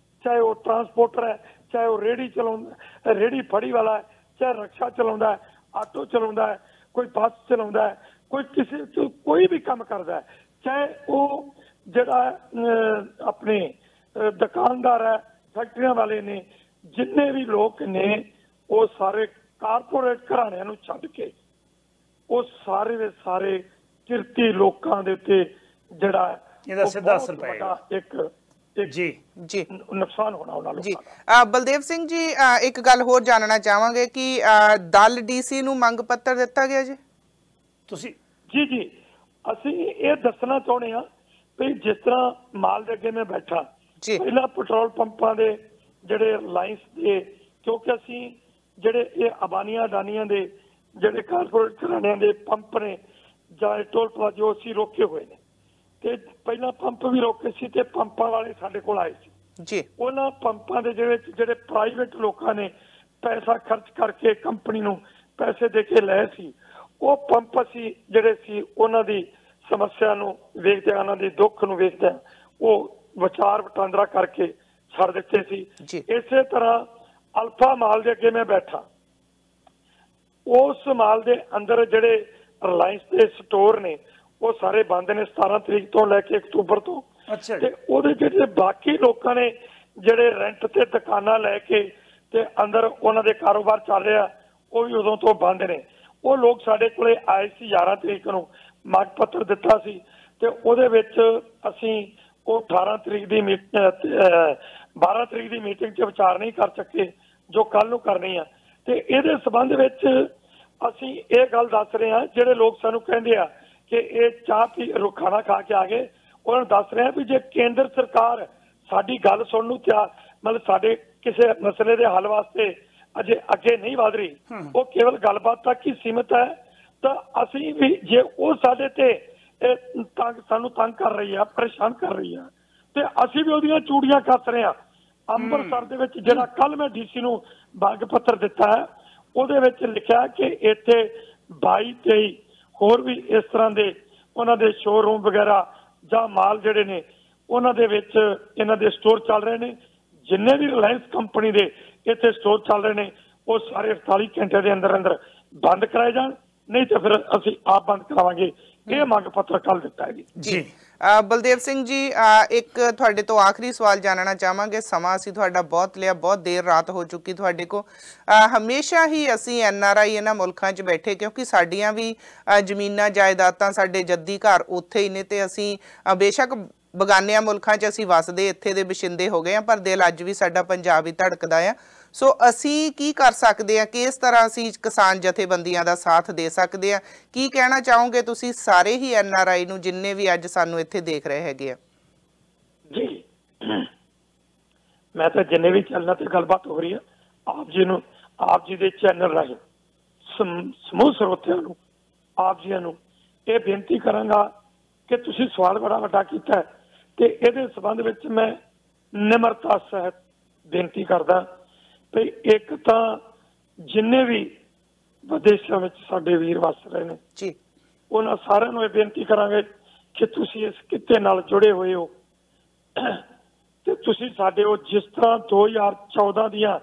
ਚਾਹੇ ਉਹ ਟਰਾਂਸਪੋਰਟਰ ਹੈ, ਚਾਹੇ ਉਹ ਰੇਹੜੀ ਚਲਾਉਂਦਾ, ਰੇਹੜੀ ਫੜੀ ਵਾਲਾ ਹੈ, ਚਾਹੇ ਰਕਸ਼ਾ ਚਲਾਉਂਦਾ ਹੈ, ਆਟੋ ਚਲਾਉਂਦਾ ਹੈ, ਕੋਈ ਬੱਸ ਚਲਾਉਂਦਾ ਹੈ, ਕੋਈ ਕਿਸੇ ਕੋਈ ਵੀ ਕੰਮ ਕਰਦਾ ਹੈ, ਚਾਹੇ ਉਹ ਜਿਹੜਾ ਆਪਣੇ ਦੁਕਾਨਦਾਰ ਹੈ, ਫੈਕਟਰੀਆਂ ਵਾਲੇ ਨੇ, ਜਿੰਨੇ ਵੀ ਲੋਕ ਨੇ ਉਹ ਸਾਰੇ ਕਾਰਪੋਰੇਟ ਘਰਾਣਿਆਂ ਨੂੰ ਛੱਡ ਕੇ ਉਹ ਸਾਰੇ ਦੇ ਸਾਰੇ ਕਿਰਤੀ ਲੋਕਾਂ ਦੇ ਉੱਤੇ ਜਿਹੜਾ ਇਹਦਾ ਸਿੱਧਾ ਅਸਰ ਪਏਗਾ, ਇੱਕ ਜੀ ਜੀ ਨੁਕਸਾਨ ਹੋਣਾ ਉਹਨਾਂ ਨੂੰ। ਜੀ ਬਲਦੇਵ ਸਿੰਘ ਜੀ, ਇੱਕ ਗੱਲ ਹੋਰ ਜਾਣਨਾ ਚਾਹਾਂਗੇ ਕਿ ਦਲ DC ਨੂੰ ਮੰਗ ਪੱਤਰ ਦਿੱਤਾ ਗਿਆ ਜੀ? ਤੁਸੀਂ ਜੀ ਜੀ, ਅਸੀਂ ਇਹ ਦੱਸਣਾ ਚਾਹੁੰਦੇ ਹਾਂ ਵੀ ਜਿਸ ਤਰ੍ਹਾਂ ਮਾਲ ਦੇ ਅੱਗੇ ਮੈਂ ਬੈਠਾ, ਪਹਿਲਾਂ ਪੈਟਰੋਲ ਪੰਪਾਂ ਦੇ ਜਿਹੜੇ ਰਿਲਾਇੰਸ ਦੇ, ਕਿਉਂਕਿ ਅਸੀਂ ਜਿਹੜੇ ਇਹ ਅਡਾਨੀਆਂ ਦੇ ਜਿਹੜੇ ਕਾਰਪੋਰੇਟ ਘਰਾਣਿਆਂ ਦੇ ਪੰਪ ਨੇ ਜਾਂ ਟੋਲ ਪਲਾਜ਼ਾ ਅਸੀਂ ਰੋਕੇ ਹੋਏ ਨੇ, ਤੇ ਪਹਿਲਾਂ ਪੰਪ ਵੀ ਰੋਕੇ ਸੀ ਤੇ ਪੰਪਾਂ ਵਾਲੇ ਸਾਡੇ ਕੋਲ ਆਏ ਸੀ ਜੀ। ਉਹਨਾਂ ਪੰਪਾਂ ਦੇ ਜਿਹੜੇ ਪ੍ਰਾਈਵੇਟ ਲੋਕਾਂ ਨੇ ਪੈਸਾ ਖਰਚ ਕਰਕੇ ਕੰਪਨੀ ਨੂੰ ਪੈਸੇ ਦੇ ਕੇ ਲਏ ਸੀ, ਉਹ ਪੰਪ ਅਸੀਂ ਜਿਹੜੇ ਸੀ ਉਹਨਾਂ ਦੀ ਸਮੱਸਿਆ ਨੂੰ ਵੇਖਦੇ, ਉਹਨਾਂ ਦੇ ਦੁੱਖ ਨੂੰ ਵੇਖਦੇ ਉਹ ਵਿਚਾਰ ਵਟਾਂਦਰਾ ਕਰਕੇ ਛੱਡ ਦਿੱਤੇ ਸੀ। ਇਸੇ ਤਰ੍ਹਾਂ ਅਲਫਾ ਮਾਲ ਦੇ ਅੱਗੇ ਮੈਂ ਬੈਠਾ, ਉਸ ਮਾਲ ਦੇ ਅੰਦਰ ਜਿਹੜੇ ਰਿਲਾਇੰਸ ਦੇ ਸਟੋਰ ਨੇ ਉਹ ਸਾਰੇ ਬੰਦ ਨੇ 17 ਤਰੀਕ ਤੋਂ ਲੈ ਕੇ ਅਕਤੂਬਰ ਤੋਂ। ਤੇ ਉਹਦੇ ਜਿਹੜੇ ਬਾਕੀ ਲੋਕਾਂ ਨੇ ਜਿਹੜੇ ਰੈਂਟ ਤੇ ਦੁਕਾਨਾਂ ਲੈ ਕੇ ਤੇ ਅੰਦਰ ਉਹਨਾਂ ਦੇ ਕਾਰੋਬਾਰ ਚੱਲ ਰਿਹਾ, ਉਹ ਵੀ ਉਦੋਂ ਤੋਂ ਬੰਦ ਨੇ। ਉਹ ਲੋਕ ਸਾਡੇ ਕੋਲੇ ਆਏ ਸੀ 11 ਤਰੀਕ ਨੂੰ, ਮੰਗ ਪੱਤਰ ਦਿੱਤਾ ਸੀ ਤੇ ਉਹਦੇ ਵਿੱਚ ਅਸੀਂ ਉਹ 12 ਤਰੀਕ ਦੀ ਮੀਟਿੰਗ 'ਚ ਵਿਚਾਰ ਨਹੀਂ ਕਰ ਸਕੇ ਜੋ ਕੱਲ ਨੂੰ ਕਰਨੀ ਆ। ਤੇ ਇਹਦੇ ਸੰਬੰਧ ਵਿੱਚ ਅਸੀਂ ਇਹ ਗੱਲ ਦੱਸ ਰਹੇ ਹਾਂ, ਜਿਹੜੇ ਲੋਕ ਸਾਨੂੰ ਕਹਿੰਦੇ ਆ ਕਿ ਇਹ ਚਾਹ ਪੀ ਖਾਣਾ ਖਾ ਕੇ ਆ ਗਏ, ਉਹਨਾਂ ਨੂੰ ਦੱਸ ਰਹੇ ਹਾਂ ਵੀ ਜੇ ਕੇਂਦਰ ਸਰਕਾਰ ਸਾਡੀ ਗੱਲ ਸੁਣਨ ਨੂੰ ਤਿਆਰ, ਮਤਲਬ ਸਾਡੇ ਕਿਸੇ ਮਸਲੇ ਦੇ ਹੱਲ ਵਾਸਤੇ ਅਜੇ ਅੱਗੇ ਨਹੀਂ ਵਧ ਰਹੀ, ਉਹ ਕੇਵਲ ਗੱਲਬਾਤ ਤੱਕ ਹੀ ਸੀਮਿਤ ਹੈ, ਤਾਂ ਅਸੀਂ ਵੀ ਜੇ ਉਹ ਸਾਡੇ ਤੇ ਸਾਨੂੰ ਤੰਗ ਕਰ ਰਹੀ ਆ, ਪਰੇਸ਼ਾਨ ਕਰ ਰਹੀ ਆ, ਤੇ ਅਸੀਂ ਵੀ ਉਹਦੀਆਂ ਚੂੜੀਆਂ ਕੱਸ ਰਹੇ ਹਾਂ। ਅੰਮ੍ਰਿਤਸਰ ਦੇ ਵਿੱਚ ਜਿਹੜਾ ਕੱਲ ਮੈਂ DC ਨੂੰ ਮੰਗ ਪੱਤਰ ਦਿੱਤਾ ਹੈ, ਉਹਦੇ ਵਿੱਚ ਲਿਖਿਆ ਕਿ ਇੱਥੇ 22-23 ਹੋਰ ਵੀ ਇਸ ਤਰ੍ਹਾਂ ਦੇ ਉਹਨਾਂ ਦੇ ਸ਼ੋਰੂਮ ਵਗੈਰਾ ਜਾਂ ਮਾਲ ਜਿਹੜੇ ਨੇ ਉਹਨਾਂ ਦੇ ਵਿੱਚ ਇਹਨਾਂ ਦੇ ਸਟੋਰ ਚੱਲ ਰਹੇ ਨੇ। ਜਿੰਨੇ ਵੀ ਰਿਲਾਇੰਸ ਕੰਪਨੀ ਦੇ ਇੱਥੇ ਸਟੋਰ ਚੱਲ ਰਹੇ ਨੇ ਉਹ ਸਾਰੇ 48 ਘੰਟੇ ਦੇ ਅੰਦਰ ਅੰਦਰ ਬੰਦ ਕਰਾਏ ਜਾਣ, ਨਹੀਂ ਤਾਂ ਫਿਰ ਅਸੀਂ ਆਪ ਬੰਦ ਕਰਾਵਾਂਗੇ। ਇਹ ਮੰਗ ਪੱਤਰ ਕੱਲ ਦਿੱਤਾ ਹੈ ਜੀ। ਬਲਦੇਵ ਸਿੰਘ ਜੀ, ਇੱਕ ਤੁਹਾਡੇ ਤੋਂ ਆਖਰੀ ਸਵਾਲ ਜਾਣਨਾ ਚਾਹਾਂਗੇ। ਸਮਾਂ ਅਸੀਂ ਤੁਹਾਡਾ ਬਹੁਤ ਲਿਆ, ਬਹੁਤ ਦੇਰ ਰਾਤ ਹੋ ਚੁੱਕੀ ਤੁਹਾਡੇ ਕੋ। ਹਮੇਸ਼ਾ ਹੀ ਅਸੀਂ NRI ਇਹਨਾਂ ਮੁਲਕਾਂ 'ਚ ਬੈਠੇ, ਕਿਉਂਕਿ ਸਾਡੀਆਂ ਵੀ ਜ਼ਮੀਨਾਂ ਜਾਇਦਾਦਾਂ ਸਾਡੇ ਜੱਦੀ ਘਰ ਉੱਥੇ ਹੀ ਨੇ, ਤੇ ਅਸੀਂ ਬੇਸ਼ੱਕ ਬਗਾਨਿਆਂ ਮੁਲਕਾਂ 'ਚ ਅਸੀਂ ਵਸਦੇ, ਇੱਥੇ ਦੇ ਵਸਿੰਦੇ ਹੋ ਗਏ ਆ, ਪਰ ਦਿਲ ਅੱਜ ਵੀ ਸਾਡਾ ਪੰਜਾਬ ਹੀ ਧੜਕਦਾ ਆ। ਸੋ ਅਸੀਂ ਕੀ ਕਰ ਸਕਦੇ ਆ, ਕਿਸ ਤਰ੍ਹਾਂ ਅਸੀਂ ਕਿਸਾਨ ਜਥੇਬੰਦੀਆਂ ਦਾ ਸਾਥ ਦੇ ਸਕਦੇ ਆ? ਕੀ ਕਹਿਣਾ ਚਾਹੋਗੇ ਤੁਸੀਂ ਸਾਰੇ ਹੀ NRI ਨੂੰ, ਜਿੰਨੇ ਵੀ ਅੱਜ ਸਾਨੂੰ ਇੱਥੇ ਦੇਖ ਰਹੇ ਹੈਗੇ ਆ? ਜੀ, ਮੈਂ ਤਾਂ ਜਿੰਨੇ ਵੀ ਚੈਨਲਾਂ ਤੇ ਗੱਲਬਾਤ ਹੋ ਰਹੀ ਹੈ, ਆਪ ਜੀ ਦੇ ਚੈਨਲ ਰਾਹੀਂ ਸਮੂਹ ਸਰੋਤਿਆਂ ਨੂੰ, ਆਪ ਜੀਆਂ ਨੂੰ ਇਹ ਬੇਨਤੀ ਕਰਾਂਗਾ ਕਿ ਤੁਸੀਂ ਸਵਾਲ ਬੜਾ ਵੱਡਾ ਕੀਤਾ ਹੈ, ਤੇ ਇਹਦੇ ਸੰਬੰਧ ਵਿੱਚ ਮੈਂ ਨਿਮਰਤਾ ਸਹਿਤ ਬੇਨਤੀ ਕਰਦਾ ਵੀ ਇੱਕ ਤਾਂ ਜਿੰਨੇ ਵੀ ਵਿਦੇਸ਼ਾਂ ਵਿੱਚ ਸਾਡੇ ਵੀਰ ਵਸ ਰਹੇ ਨੇ ਜੀ, ਉਹਨਾਂ ਸਾਰਿਆਂ ਨੂੰ ਇਹ ਬੇਨਤੀ ਕਰਾਂਗੇ ਕਿ ਤੁਸੀਂ ਇਸ ਕਿੱਤੇ ਨਾਲ ਜੁੜੇ ਹੋਏ ਹੋ, ਤੇ ਤੁਸੀਂ ਸਾਡੇ ਉਹ ਜਿਸ ਤਰ੍ਹਾਂ 2014 ਦੀਆਂ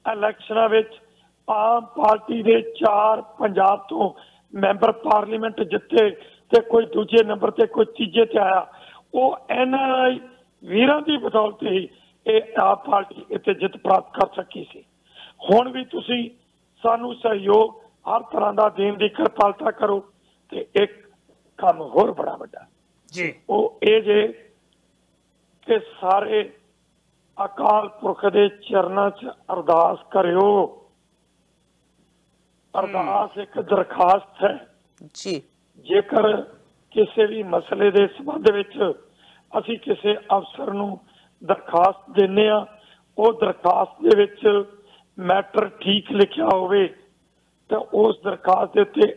ਇਲੈਕਸ਼ਨਾਂ ਵਿੱਚ ਆਮ ਪਾਰਟੀ ਦੇ 4 ਪੰਜਾਬ ਤੋਂ ਮੈਂਬਰ ਪਾਰਲੀਮੈਂਟ ਜਿੱਤੇ ਤੇ ਕੋਈ ਦੂਜੇ ਨੰਬਰ ਤੇ ਕੋਈ ਤੀਜੇ ਤੇ ਆਇਆ, ਉਹ NRI ਵੀਰਾਂ ਦੀ ਬਦੌਲਤ ਹੀ ਇਹ ਆਪ ਪਾਰਟੀ ਇੱਥੇ ਜਿੱਤ ਪ੍ਰਾਪਤ ਕਰ ਸਕੀ ਸੀ। ਹੁਣ ਵੀ ਤੁਸੀਂ ਸਾਨੂੰ ਸਹਿਯੋਗ ਹਰ ਤਰ੍ਹਾਂ ਦਾ ਦੇਣ ਦੀ ਕਿਰਪਾਲਤਾ ਕਰੋ। ਤੇ ਇੱਕ ਕੰਮ ਹੋਰ ਬੜਾ ਵੱਡਾ ਜੀ, ਉਹ ਇਹ ਜੇ ਕਿ ਸਾਰੇ ਅਕਾਲ ਪੁਰਖ ਦੇ ਚਰਨਾਂ 'ਚ ਅਰਦਾਸ ਕਰਿਓ। ਅਰਦਾਸ ਇੱਕ ਦਰਖਾਸਤ ਹੈ ਜੀ। ਜੇਕਰ ਕਿਸੇ ਵੀ ਮਸਲੇ ਦੇ ਸੰਬੰਧ ਵਿੱਚ ਅਸੀਂ ਕਿਸੇ ਅਫਸਰ ਨੂੰ ਦਰਖਾਸਤ ਦਿੰਦੇ ਹਾਂ, ਉਹ ਦਰਖਾਸਤ ਦੇ ਵਿੱਚ ਮੈਟਰ ਠੀਕ ਲਿਖਿਆ ਹੋਵੇ ਤਾਂ ਉਸ ਦਰਖਾਸਤ ਦੇ ਉੱਤੇ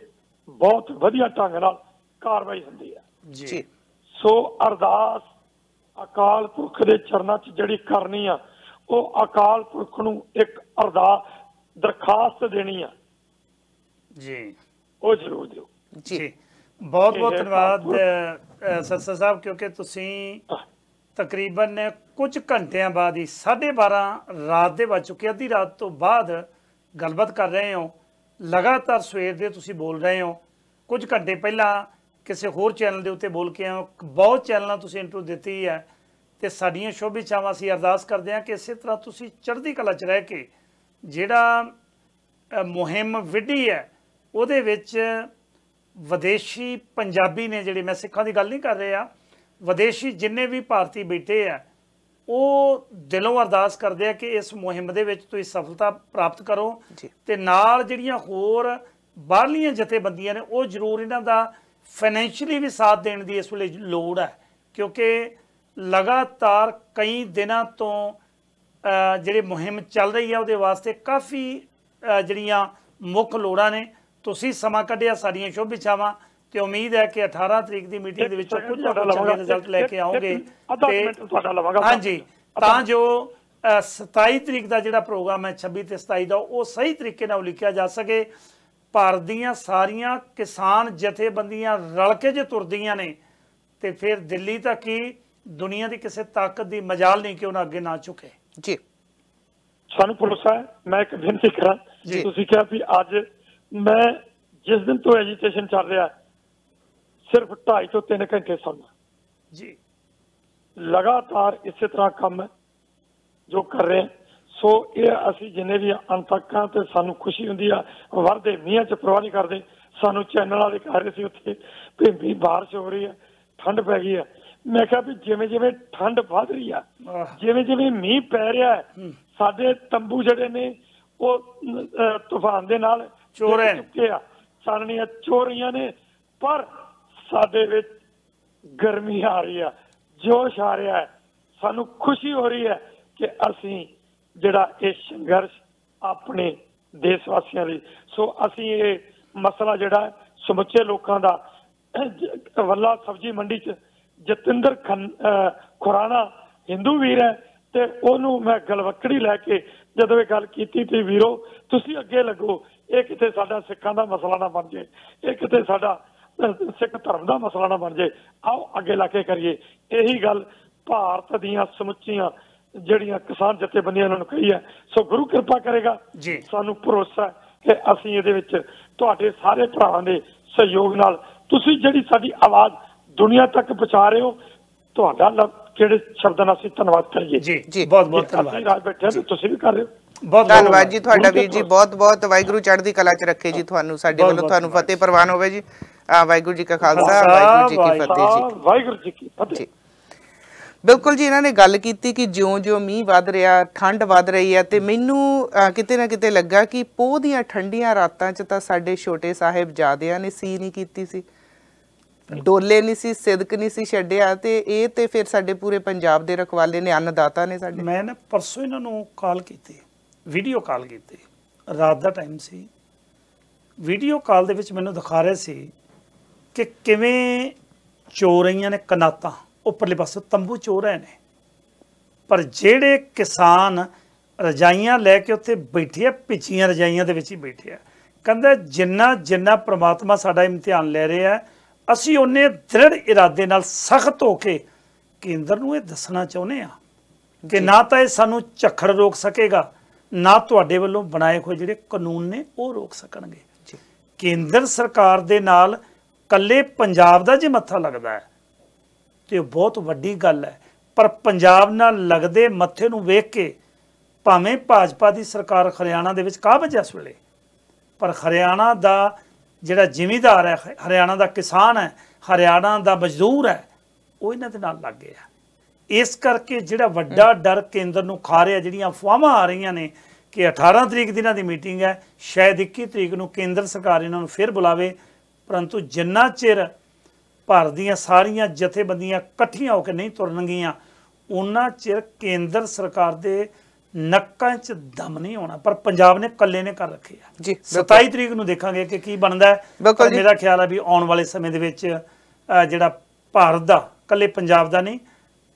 ਬਹੁਤ ਵਧੀਆ ਢੰਗ ਨਾਲ ਕਾਰਵਾਈ ਹੁੰਦੀ ਹੈ ਜੀ। ਸੋ ਅਰਦਾਸ ਅਕਾਲ ਪੁਰਖ ਦੇ ਚਰਨਾਂ 'ਚ ਜਿਹੜੀ ਕਰਨੀ ਆ, ਉਹ ਅਕਾਲ ਪੁਰਖ ਨੂੰ ਇੱਕ ਦਰਖਾਸਤ ਦੇਣੀ ਆ ਜੀ, ਉਹ ਜ਼ਰੂਰ ਦਿਓ ਜੀ। ਬਹੁਤ ਬਹੁਤ ਧੰਨਵਾਦ ਸੱਸਾ ਸਾਹਿਬ, ਕਿਉਂਕਿ ਤੁਸੀਂ ਤਕਰੀਬਨ ਕੁਝ ਘੰਟਿਆਂ ਬਾਅਦ ਹੀ 12:30 ਰਾਤ ਦੇ ਵੱਜ ਚੁੱਕੇ, ਅੱਧੀ ਰਾਤ ਤੋਂ ਬਾਅਦ ਗੱਲਬਾਤ ਕਰ ਰਹੇ ਹੋ। ਲਗਾਤਾਰ ਸਵੇਰ ਦੇ ਤੁਸੀਂ ਬੋਲ ਰਹੇ ਹੋ, ਕੁਝ ਘੰਟੇ ਪਹਿਲਾਂ ਕਿਸੇ ਹੋਰ ਚੈਨਲ ਦੇ ਉੱਤੇ ਬੋਲ ਕੇ ਆਏ ਹੋ, ਬਹੁਤ ਚੈਨਲਾਂ ਤੁਸੀਂ ਇੰਟਰਵਿਊ ਦਿੱਤੀ ਹੈ, ਤੇ ਸਾਡੀਆਂ ਸ਼ੁਭ ਇੱਛਾਵਾਂ ਅਸੀਂ ਅਰਦਾਸ ਕਰਦੇ ਹਾਂ ਕਿ ਇਸੇ ਤਰ੍ਹਾਂ ਤੁਸੀਂ ਚੜ੍ਹਦੀ ਕਲਾ 'ਚ ਰਹਿ ਕੇ ਜਿਹੜਾ ਮੁਹਿੰਮ ਵਿੱਢੀ ਹੈ ਉਹਦੇ ਵਿੱਚ ਵਿਦੇਸ਼ੀ ਪੰਜਾਬੀ ਨੇ ਜਿਹੜੇ, ਮੈਂ ਸਿੱਖਾਂ ਦੀ ਗੱਲ ਨਹੀਂ ਕਰ ਰਿਹਾ, ਵਿਦੇਸ਼ੀ ਜਿੰਨੇ ਵੀ ਭਾਰਤੀ ਬੈਠੇ ਆ ਉਹ ਦਿਲੋਂ ਅਰਦਾਸ ਕਰਦੇ ਆ ਕਿ ਇਸ ਮੁਹਿੰਮ ਦੇ ਵਿੱਚ ਤੁਸੀਂ ਸਫਲਤਾ ਪ੍ਰਾਪਤ ਕਰੋ, ਤੇ ਨਾਲ ਜਿਹੜੀਆਂ ਹੋਰ ਬਾਹਰਲੀਆਂ ਜਥੇਬੰਦੀਆਂ ਨੇ ਉਹ ਜ਼ਰੂਰ ਇਹਨਾਂ ਦਾ ਫਾਈਨੈਂਸ਼ੀਅਲੀ ਵੀ ਸਾਥ ਦੇਣ ਦੀ ਇਸ ਵੇਲੇ ਲੋੜ ਹੈ, ਕਿਉਂਕਿ ਲਗਾਤਾਰ ਕਈ ਦਿਨਾਂ ਤੋਂ ਜਿਹੜੀ ਮੁਹਿੰਮ ਚੱਲ ਰਹੀ ਹੈ ਉਹਦੇ ਵਾਸਤੇ ਕਾਫੀ ਜਿਹੜੀਆਂ ਮੁੱਖ ਲੋੜਾਂ ਨੇ। ਤੁਸੀਂ ਸਮਾਂ ਕੱਢਿਆ, ਸਾਡੀਆਂ ਸ਼ੁਭ ਇੱਛਾਵਾਂ, ਤੇ ਉਮੀਦ ਹੈ ਕਿ 18 ਤਰੀਕ ਦੀ ਮੀਟਿੰਗ ਦੇ ਵਿੱਚੋਂ ਕੁਝ ਨਾ ਕੁਝ ਚੰਗੇ ਰਿਜ਼ਲਟ ਲੈ ਕੇ ਆਓਗੇ। ਹਾਂਜੀ, ਤਾਂ ਜੋ 27 ਤਰੀਕ ਦਾ ਜਿਹੜਾ ਪ੍ਰੋਗਰਾਮ ਹੈ 26 ਤੇ 27 ਦਾ, ਉਹ ਸਹੀ ਤਰੀਕੇ ਨਾਲ ਲਿਖਿਆ ਜਾ ਸਕੇ। ਭਾਰਤ ਦੀਆਂ ਸਾਰੀਆਂ ਕਿਸਾਨ ਜਥੇਬੰਦੀਆਂ ਰਲ ਕੇ ਜੇ ਤੁਰਦੀਆਂ ਨੇ ਤੇ ਫਿਰ ਦਿੱਲੀ ਤੱਕ ਹੀ ਦੁਨੀਆ ਦੀ ਕਿਸੇ ਤਾਕਤ ਦੀ ਮਜਾਲ ਨਹੀਂ ਕਿ ਉਹਨਾਂ ਅੱਗੇ ਨਾ ਝੁਕੇ। ਜੀ, ਸਾਨੂੰ ਭਰੋਸਾ ਹੈ। ਮੈਂ ਇੱਕ ਬੇਨਤੀ ਕਰਾਂ, ਤੁਸੀਂ ਕਿਹਾ ਵੀ ਅੱਜ ਮੈਂ ਜਿਸ ਦਿਨ ਤੋਂ ਐਜੀਟੇਸ਼ਨ ਚੱਲ ਰਿਹਾ ਸਿਰਫ 2.5 ਤੋਂ 3 ਘੰਟੇ ਸੌਣਾ ਜੀ, ਲਗਾਤਾਰ ਇਸੇ ਤਰ੍ਹਾਂ ਕੰਮ ਹੈ ਜੋ ਕਰ ਰਹੇ। ਸੋ ਇਹ ਅਸੀਂ ਜਿੰਨੇ ਵੀ ਅੰਤਕਾਂ ਤੇ ਸਾਨੂੰ ਖੁਸ਼ੀ ਹੁੰਦੀ ਆ, ਵਰਦੇ ਮੀਂਹਾਂ 'ਚ ਪਰਵਾਹ ਨਹੀਂ ਕਰਦੇ। ਸਾਨੂੰ ਚੈਨਲ ਵਾਲੇ ਕਹਿ ਰਹੇ ਸੀ ਉੱਥੇ ਵੀ ਮੀਂਹ ਬਾਰਿਸ਼ ਹੋ ਰਹੀ ਹੈ, ਠੰਡ ਪੈ ਗਈ ਹੈ। ਮੈਂ ਕਿਹਾ ਵੀ ਜਿਵੇਂ ਜਿਵੇਂ ਠੰਡ ਵੱਧ ਰਹੀ ਆ, ਜਿਵੇਂ ਜਿਵੇਂ ਮੀਂਹ ਪੈ ਰਿਹਾ, ਸਾਡੇ ਤੰਬੂ ਜਿਹੜੇ ਨੇ ਉਹ ਤੂਫਾਨ ਦੇ ਨਾਲ ਚੋਰ ਚੁੱਕੇ ਆ, ਚਾਨਣੀਆਂ ਚੋ ਰਹੀਆਂ ਨੇ, ਪਰ ਸਾਡੇ ਵਿੱਚ ਗਰਮੀ ਆ ਰਹੀ ਆ, ਜੋਸ਼ ਆ ਰਿਹਾ ਹੈ, ਸਾਨੂੰ ਖੁਸ਼ੀ ਹੋ ਰਹੀ ਹੈ ਕਿ ਅਸੀਂ ਜਿਹੜਾ ਇਹ ਸੰਘਰਸ਼ ਆਪਣੇ ਦੇਸ਼ ਵਾਸੀਆਂ ਲਈ, ਸੋ ਅਸੀਂ ਇਹ ਮਸਲਾ ਜਿਹੜਾ ਸਮੁੱਚੇ ਲੋਕਾਂ ਦਾ, ਵੱਲਾ ਸਬਜ਼ੀ ਮੰਡੀ 'ਚ ਜਤਿੰਦਰ ਖੁਰਾਣਾ ਹਿੰਦੂ ਵੀਰ ਹੈ ਤੇ ਉਹਨੂੰ ਮੈਂ ਗਲਵੱਕੜੀ ਲੈ ਕੇ ਜਦੋਂ ਇਹ ਗੱਲ ਕੀਤੀ ਤੇ ਵੀਰੋ ਤੁਸੀਂ ਅੱਗੇ ਲੱਗੋ, ਇਹ ਕਿਤੇ ਸਾਡਾ ਸਿੱਖਾਂ ਦਾ ਮਸਲਾ ਨਾ ਬਣ ਜਾਏ, ਇਹ ਕਿਤੇ ਸਾਡਾ ਸਿੱਖ ਧਰਮ ਦਾ ਮਸਲਾ ਨਾ ਬਣ ਜਾਏ, ਆਓ ਅੱਗੇ ਲਾ ਕੇ ਕਰੀਏ। ਇਹੀ ਗੱਲ ਭਾਰਤ ਦੀਆਂ ਸਮੁੱਚੀਆਂ ਜਿਹੜੀਆਂ ਕਿਸਾਨ ਜਥੇਬੰਦੀਆਂ ਉਹਨਾਂ ਨੂੰ ਕਹੀ ਹੈ। ਸੋ ਗੁਰੂ ਕਿਰਪਾ ਕਰੇਗਾ, ਸਾਨੂੰ ਭਰੋਸਾ ਕਿ ਅਸੀਂ ਇਹਦੇ ਵਿੱਚ ਤੁਹਾਡੇ ਸਾਰੇ ਭਰਾਵਾਂ ਦੇ ਸਹਿਯੋਗ ਨਾਲ, ਤੁਸੀਂ ਜਿਹੜੀ ਸਾਡੀ ਆਵਾਜ਼ ਦੁਨੀਆ ਤੱਕ ਪਹੁੰਚਾ ਰਹੇ ਹੋ, ਤੁਹਾਡਾ ਕਿਹੜੇ ਸ਼ਬਦਾਂ ਨਾਲ ਅਸੀਂ ਧੰਨਵਾਦ ਕਰੀਏ। ਜੀ ਬਹੁਤ ਬਹੁਤ ਧੰਨਵਾਦ। ਅਸੀਂ ਰਾਜ ਬੈਠੇ ਹਾਂ, ਤੁਸੀਂ ਵੀ ਕਰ ਰਹੇ ਹੋ। ਬਹੁਤ ਧੰਨਵਾਦ ਜੀ ਤੁਹਾਡਾ ਵੀਰ ਜੀ, ਬਹੁਤ ਬਹੁਤ ਵਾਹਿਗੁਰੂ ਚੜ੍ਹਦੀ ਕਲਾ 'ਚ ਰੱਖੇ ਜੀ ਤੁਹਾਨੂੰ। ਸਾਡੇ ਵੱਲੋਂ ਤੁਹਾਨੂੰ ਫਤਿਹ ਪ੍ਰਵਾਨ ਹੋਵੇ ਜੀ। ਵਾਹਿਗੁਰੂ ਜੀ ਕਾ ਖਾਲਸਾ, ਵਾਹਿਗੁਰੂ ਜੀ ਕੀ ਫਤਿਹ ਜੀ। ਵਾਹਿਗੁਰੂ ਜੀ ਕੀ ਫਤਿਹ। ਬਿਲਕੁਲ ਜੀ, ਇਹਨਾਂ ਨੇ ਗੱਲ ਕੀਤੀ ਕਿ ਜਿਉਂ-ਜਿਉਂ ਮੀਂਹ ਵੱਧ ਰਿਹਾ, ਠੰਡ ਵੱਧ ਰਹੀ ਹੈ, ਤੇ ਮੈਨੂੰ ਕਿਤੇ ਨਾ ਕਿਤੇ ਲੱਗਾ ਕਿ ਪੋਹ ਦੀਆਂ ਠੰਡੀਆਂ ਰਾਤਾਂ 'ਚ ਤਾਂ ਸਾਡੇ ਛੋਟੇ ਸਾਹਿਬਜ਼ਾਦਿਆਂ ਨੇ ਸੀ ਨਹੀਂ ਕੀਤੀ ਸੀ, ਡੋਲੇ ਨਹੀਂ ਸੀ, ਸਿਦਕ ਨਹੀਂ ਸੀ ਛੱਡਿਆ, ਤੇ ਇਹ ਤੇ ਫਿਰ ਸਾਡੇ ਪੂਰੇ ਪੰਜਾਬ ਦੇ ਰਖਵਾਲੇ ਨੇ, ਅੰਨਦਾਤਾ ਨੇ ਸਾਡੇ। ਮੈਂ ਨਾ ਪਰਸੋਂ ਇਹਨਾਂ ਨੂੰ ਕਾਲ ਕੀਤੀ, ਵੀਡੀਓ ਕਾਲ ਕੀਤੀ, ਰਾਤ ਦਾ ਟਾਈਮ ਸੀ। ਵੀਡੀਓ ਕਾਲ ਦੇ ਵਿੱਚ ਮੈਨੂੰ ਦਿਖਾ ਰਹੇ ਸੀ ਕਿ ਕਿਵੇਂ ਚੋ ਰਹੀਆਂ ਨੇ ਕਨਾਤਾਂ, ਉੱਪਰਲੇ ਪਾਸੇ ਤੰਬੂ ਚੋ ਰਹੇ ਨੇ, ਪਰ ਜਿਹੜੇ ਕਿਸਾਨ ਰਜਾਈਆਂ ਲੈ ਕੇ ਉੱਥੇ ਬੈਠੇ ਆ, ਪਿੱਛੀਆਂ ਰਜਾਈਆਂ ਦੇ ਵਿੱਚ ਹੀ ਬੈਠੇ ਆ। ਕਹਿੰਦਾ ਜਿੰਨਾ ਪ੍ਰਮਾਤਮਾ ਸਾਡਾ ਇਮਤਿਹਾਨ ਲੈ ਰਿਹਾ, ਅਸੀਂ ਉਹਨੇ ਦ੍ਰਿੜ ਇਰਾਦੇ ਨਾਲ ਸਖਤ ਹੋ ਕੇ ਕੇਂਦਰ ਨੂੰ ਇਹ ਦੱਸਣਾ ਚਾਹੁੰਦੇ ਆ ਕਿ ਨਾ ਤਾਂ ਇਹ ਸਾਨੂੰ ਝੱਖੜ ਰੋਕ ਸਕੇਗਾ, ਨਾ ਤੁਹਾਡੇ ਵੱਲੋਂ ਬਣਾਏ ਹੋਏ ਜਿਹੜੇ ਕਾਨੂੰਨ ਨੇ ਉਹ ਰੋਕ ਸਕਣਗੇ। ਕੇਂਦਰ ਸਰਕਾਰ ਦੇ ਨਾਲ ਕੱਲੇ ਪੰਜਾਬ ਦਾ ਜੇ ਮੱਥਾ ਲੱਗਦਾ ਹੈ ਤੇ ਉਹ ਬਹੁਤ ਵੱਡੀ ਗੱਲ ਹੈ, ਪਰ ਪੰਜਾਬ ਨਾਲ ਲੱਗਦੇ ਮੱਥੇ ਨੂੰ ਵੇਖ ਕੇ ਭਾਵੇਂ ਭਾਜਪਾ ਦੀ ਸਰਕਾਰ ਹਰਿਆਣਾ ਦੇ ਵਿੱਚ ਕਾਬਜ ਇਸ ਵੇਲੇ, ਪਰ ਹਰਿਆਣਾ ਦਾ ਜਿਹੜਾ ਜ਼ਿਮੀਂਦਾਰ ਹੈ, ਹਰਿਆਣਾ ਦਾ ਕਿਸਾਨ ਹੈ, ਹਰਿਆਣਾ ਦਾ ਮਜ਼ਦੂਰ ਹੈ, ਉਹ ਇਹਨਾਂ ਦੇ ਨਾਲ ਲੱਗ ਗਿਆ। ਇਸ ਕਰਕੇ ਜਿਹੜਾ ਵੱਡਾ ਡਰ ਕੇਂਦਰ ਨੂੰ ਖਾ ਰਿਹਾ, ਜਿਹੜੀਆਂ ਅਫਵਾਹਾਂ ਆ ਰਹੀਆਂ ਨੇ ਕਿ 18 ਤਰੀਕ ਦੀ ਇਹਨਾਂ ਦੀ ਮੀਟਿੰਗ ਹੈ, ਸ਼ਾਇਦ 21 ਤਰੀਕ ਨੂੰ ਕੇਂਦਰ ਸਰਕਾਰ ਇਹਨਾਂ ਨੂੰ ਫਿਰ ਬੁਲਾਵੇ, ਪਰੰਤੂ ਜਿੰਨਾ ਚਿਰ ਭਾਰਤ ਦੀਆਂ ਸਾਰੀਆਂ ਜਥੇਬੰਦੀਆਂ ਇਕੱਠੀਆਂ ਹੋ ਕੇ ਨਹੀਂ ਤੁਰਨਗੀਆਂ, ਉਹਨਾਂ ਚਿਰ ਕੇਂਦਰ ਸਰਕਾਰ ਦੇ ਨੱਕਾਂ 'ਚ ਦਮ ਨਹੀਂ ਹੋਣਾ। ਪਰ ਪੰਜਾਬ ਨੇ ਇਕੱਲੇ ਨੇ ਕਰ ਰੱਖੇ ਆ ਜੀ। 27 ਤਰੀਕ ਨੂੰ ਦੇਖਾਂਗੇ ਕਿ ਕੀ ਬਣਦਾ ਹੈ। ਮੇਰਾ ਖਿਆਲ ਹੈ ਵੀ ਆਉਣ ਵਾਲੇ ਸਮੇਂ ਦੇ ਵਿੱਚ ਜਿਹੜਾ ਭਾਰਤ ਦਾ, ਇਕੱਲੇ ਪੰਜਾਬ ਦਾ ਨਹੀਂ,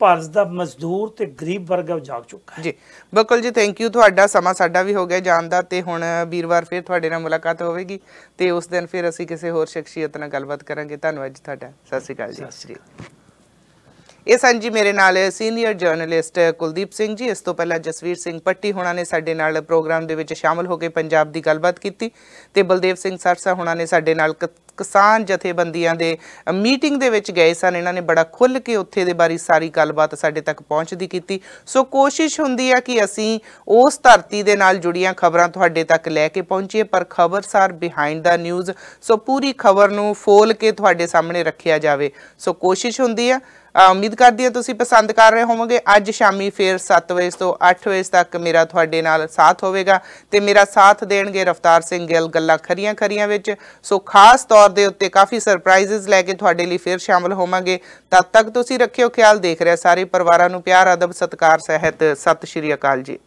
ਭਾਰਤ ਦਾ ਮਜ਼ਦੂਰ ਤੇ ਗਰੀਬ ਵਰਗ ਉਹ ਜਾਗ ਚੁੱਕਾ ਹੈ ਜੀ। ਬਿਲਕੁਲ ਜੀ, ਥੈਂਕ ਯੂ। ਤੁਹਾਡਾ ਸਮਾਂ ਸਾਡਾ ਵੀ ਹੋ ਗਿਆ ਜਾਣ ਦਾ, ਤੇ ਹੁਣ ਵੀਰਵਾਰ ਫਿਰ ਤੁਹਾਡੇ ਨਾਲ ਮੁਲਾਕਾਤ ਹੋਵੇਗੀ, ਤੇ ਉਸ ਦਿਨ ਫਿਰ ਅਸੀਂ ਕਿਸੇ ਹੋਰ ਸ਼ਖਸੀਅਤ ਨਾਲ ਗੱਲਬਾਤ ਕਰਾਂਗੇ। ਧੰਨਵਾਦ ਜੀ ਤੁਹਾਡਾ। ਸਤਿ ਸ਼੍ਰੀ ਅਕਾਲ ਜੀ। ਇਹ ਸਨ ਜੀ ਮੇਰੇ ਨਾਲ ਸੀਨੀਅਰ ਜਰਨਲਿਸਟ ਕੁਲਦੀਪ ਸਿੰਘ ਜੀ। ਇਸ ਤੋਂ ਪਹਿਲਾਂ ਜਸਵੀਰ ਸਿੰਘ ਪੱਟੀ ਹੋਣਾ ਨੇ ਸਾਡੇ ਨਾਲ ਪ੍ਰੋਗਰਾਮ ਦੇ ਵਿੱਚ ਸ਼ਾਮਲ ਹੋ ਕੇ ਪੰਜਾਬ ਦੀ ਗੱਲਬਾਤ ਕੀਤੀ, ਤੇ ਬਲਦੇਵ ਸਿੰਘ ਸਰਸਾ ਹੋਣਾ ਨੇ ਸਾਡੇ ਨਾਲ ਕਿਸਾਨ ਜਥੇਬੰਦੀਆਂ ਦੇ ਮੀਟਿੰਗ ਦੇ ਵਿੱਚ ਗਏ ਸਨ। ਇਹਨਾਂ ਨੇ ਬੜਾ ਖੁੱਲ੍ਹ ਕੇ ਉੱਥੇ ਦੇ ਬਾਰੇ ਸਾਰੀ ਗੱਲਬਾਤ ਸਾਡੇ ਤੱਕ ਪਹੁੰਚਦੀ ਕੀਤੀ। ਸੋ ਕੋਸ਼ਿਸ਼ ਹੁੰਦੀ ਹੈ ਕਿ ਅਸੀਂ ਉਸ ਧਰਤੀ ਦੇ ਨਾਲ ਜੁੜੀਆਂ ਖਬਰਾਂ ਤੁਹਾਡੇ ਤੱਕ ਲੈ ਕੇ ਪਹੁੰਚੀਏ, ਪਰ ਖਬਰਸਾਰ ਬਿਹਾਈਂਡ ਦਾ ਨਿਊਜ਼, ਸੋ ਪੂਰੀ ਖਬਰ ਨੂੰ ਫੋਲ ਕੇ ਤੁਹਾਡੇ ਸਾਹਮਣੇ ਰੱਖਿਆ ਜਾਵੇ। ਸੋ ਕੋਸ਼ਿਸ਼ ਹੁੰਦੀ ਹੈ। ਉਮੀਦ ਕਰਦੀ ਹਾਂ ਤੁਸੀਂ ਪਸੰਦ ਕਰ ਰਹੇ ਹੋਵੋਗੇ। ਅੱਜ ਸ਼ਾਮੀ ਫਿਰ 7 ਵਜੇ ਤੋਂ 8 ਵਜੇ ਤੱਕ ਮੇਰਾ ਤੁਹਾਡੇ ਨਾਲ ਸਾਥ ਹੋਵੇਗਾ, ਤੇ ਮੇਰਾ ਸਾਥ ਦੇਣਗੇ ਰਫਤਾਰ ਸਿੰਘ ਗਿੱਲ ਗੱਲਾਂ ਖਰੀਆਂ ਵਿੱਚ। ਸੋ ਖਾਸ ਤੌਰ ਦੇ ਉੱਤੇ ਕਾਫੀ ਸਰਪ੍ਰਾਈਜ਼ਸ ਲੈ ਕੇ ਤੁਹਾਡੇ ਲਈ ਫਿਰ ਸ਼ਾਮਲ ਹੋਵਾਂਗੇ। ਤਦ ਤੱਕ ਤੁਸੀਂ ਰੱਖਿਓ ਖਿਆਲ। ਦੇਖ ਰਿਹਾ ਸਾਰੇ ਪਰਿਵਾਰਾਂ ਨੂੰ ਪਿਆਰ, ਅਦਬ, ਸਤਿਕਾਰ ਸਹਿਤ ਸਤਿ ਸ਼੍ਰੀ ਅਕਾਲ ਜੀ।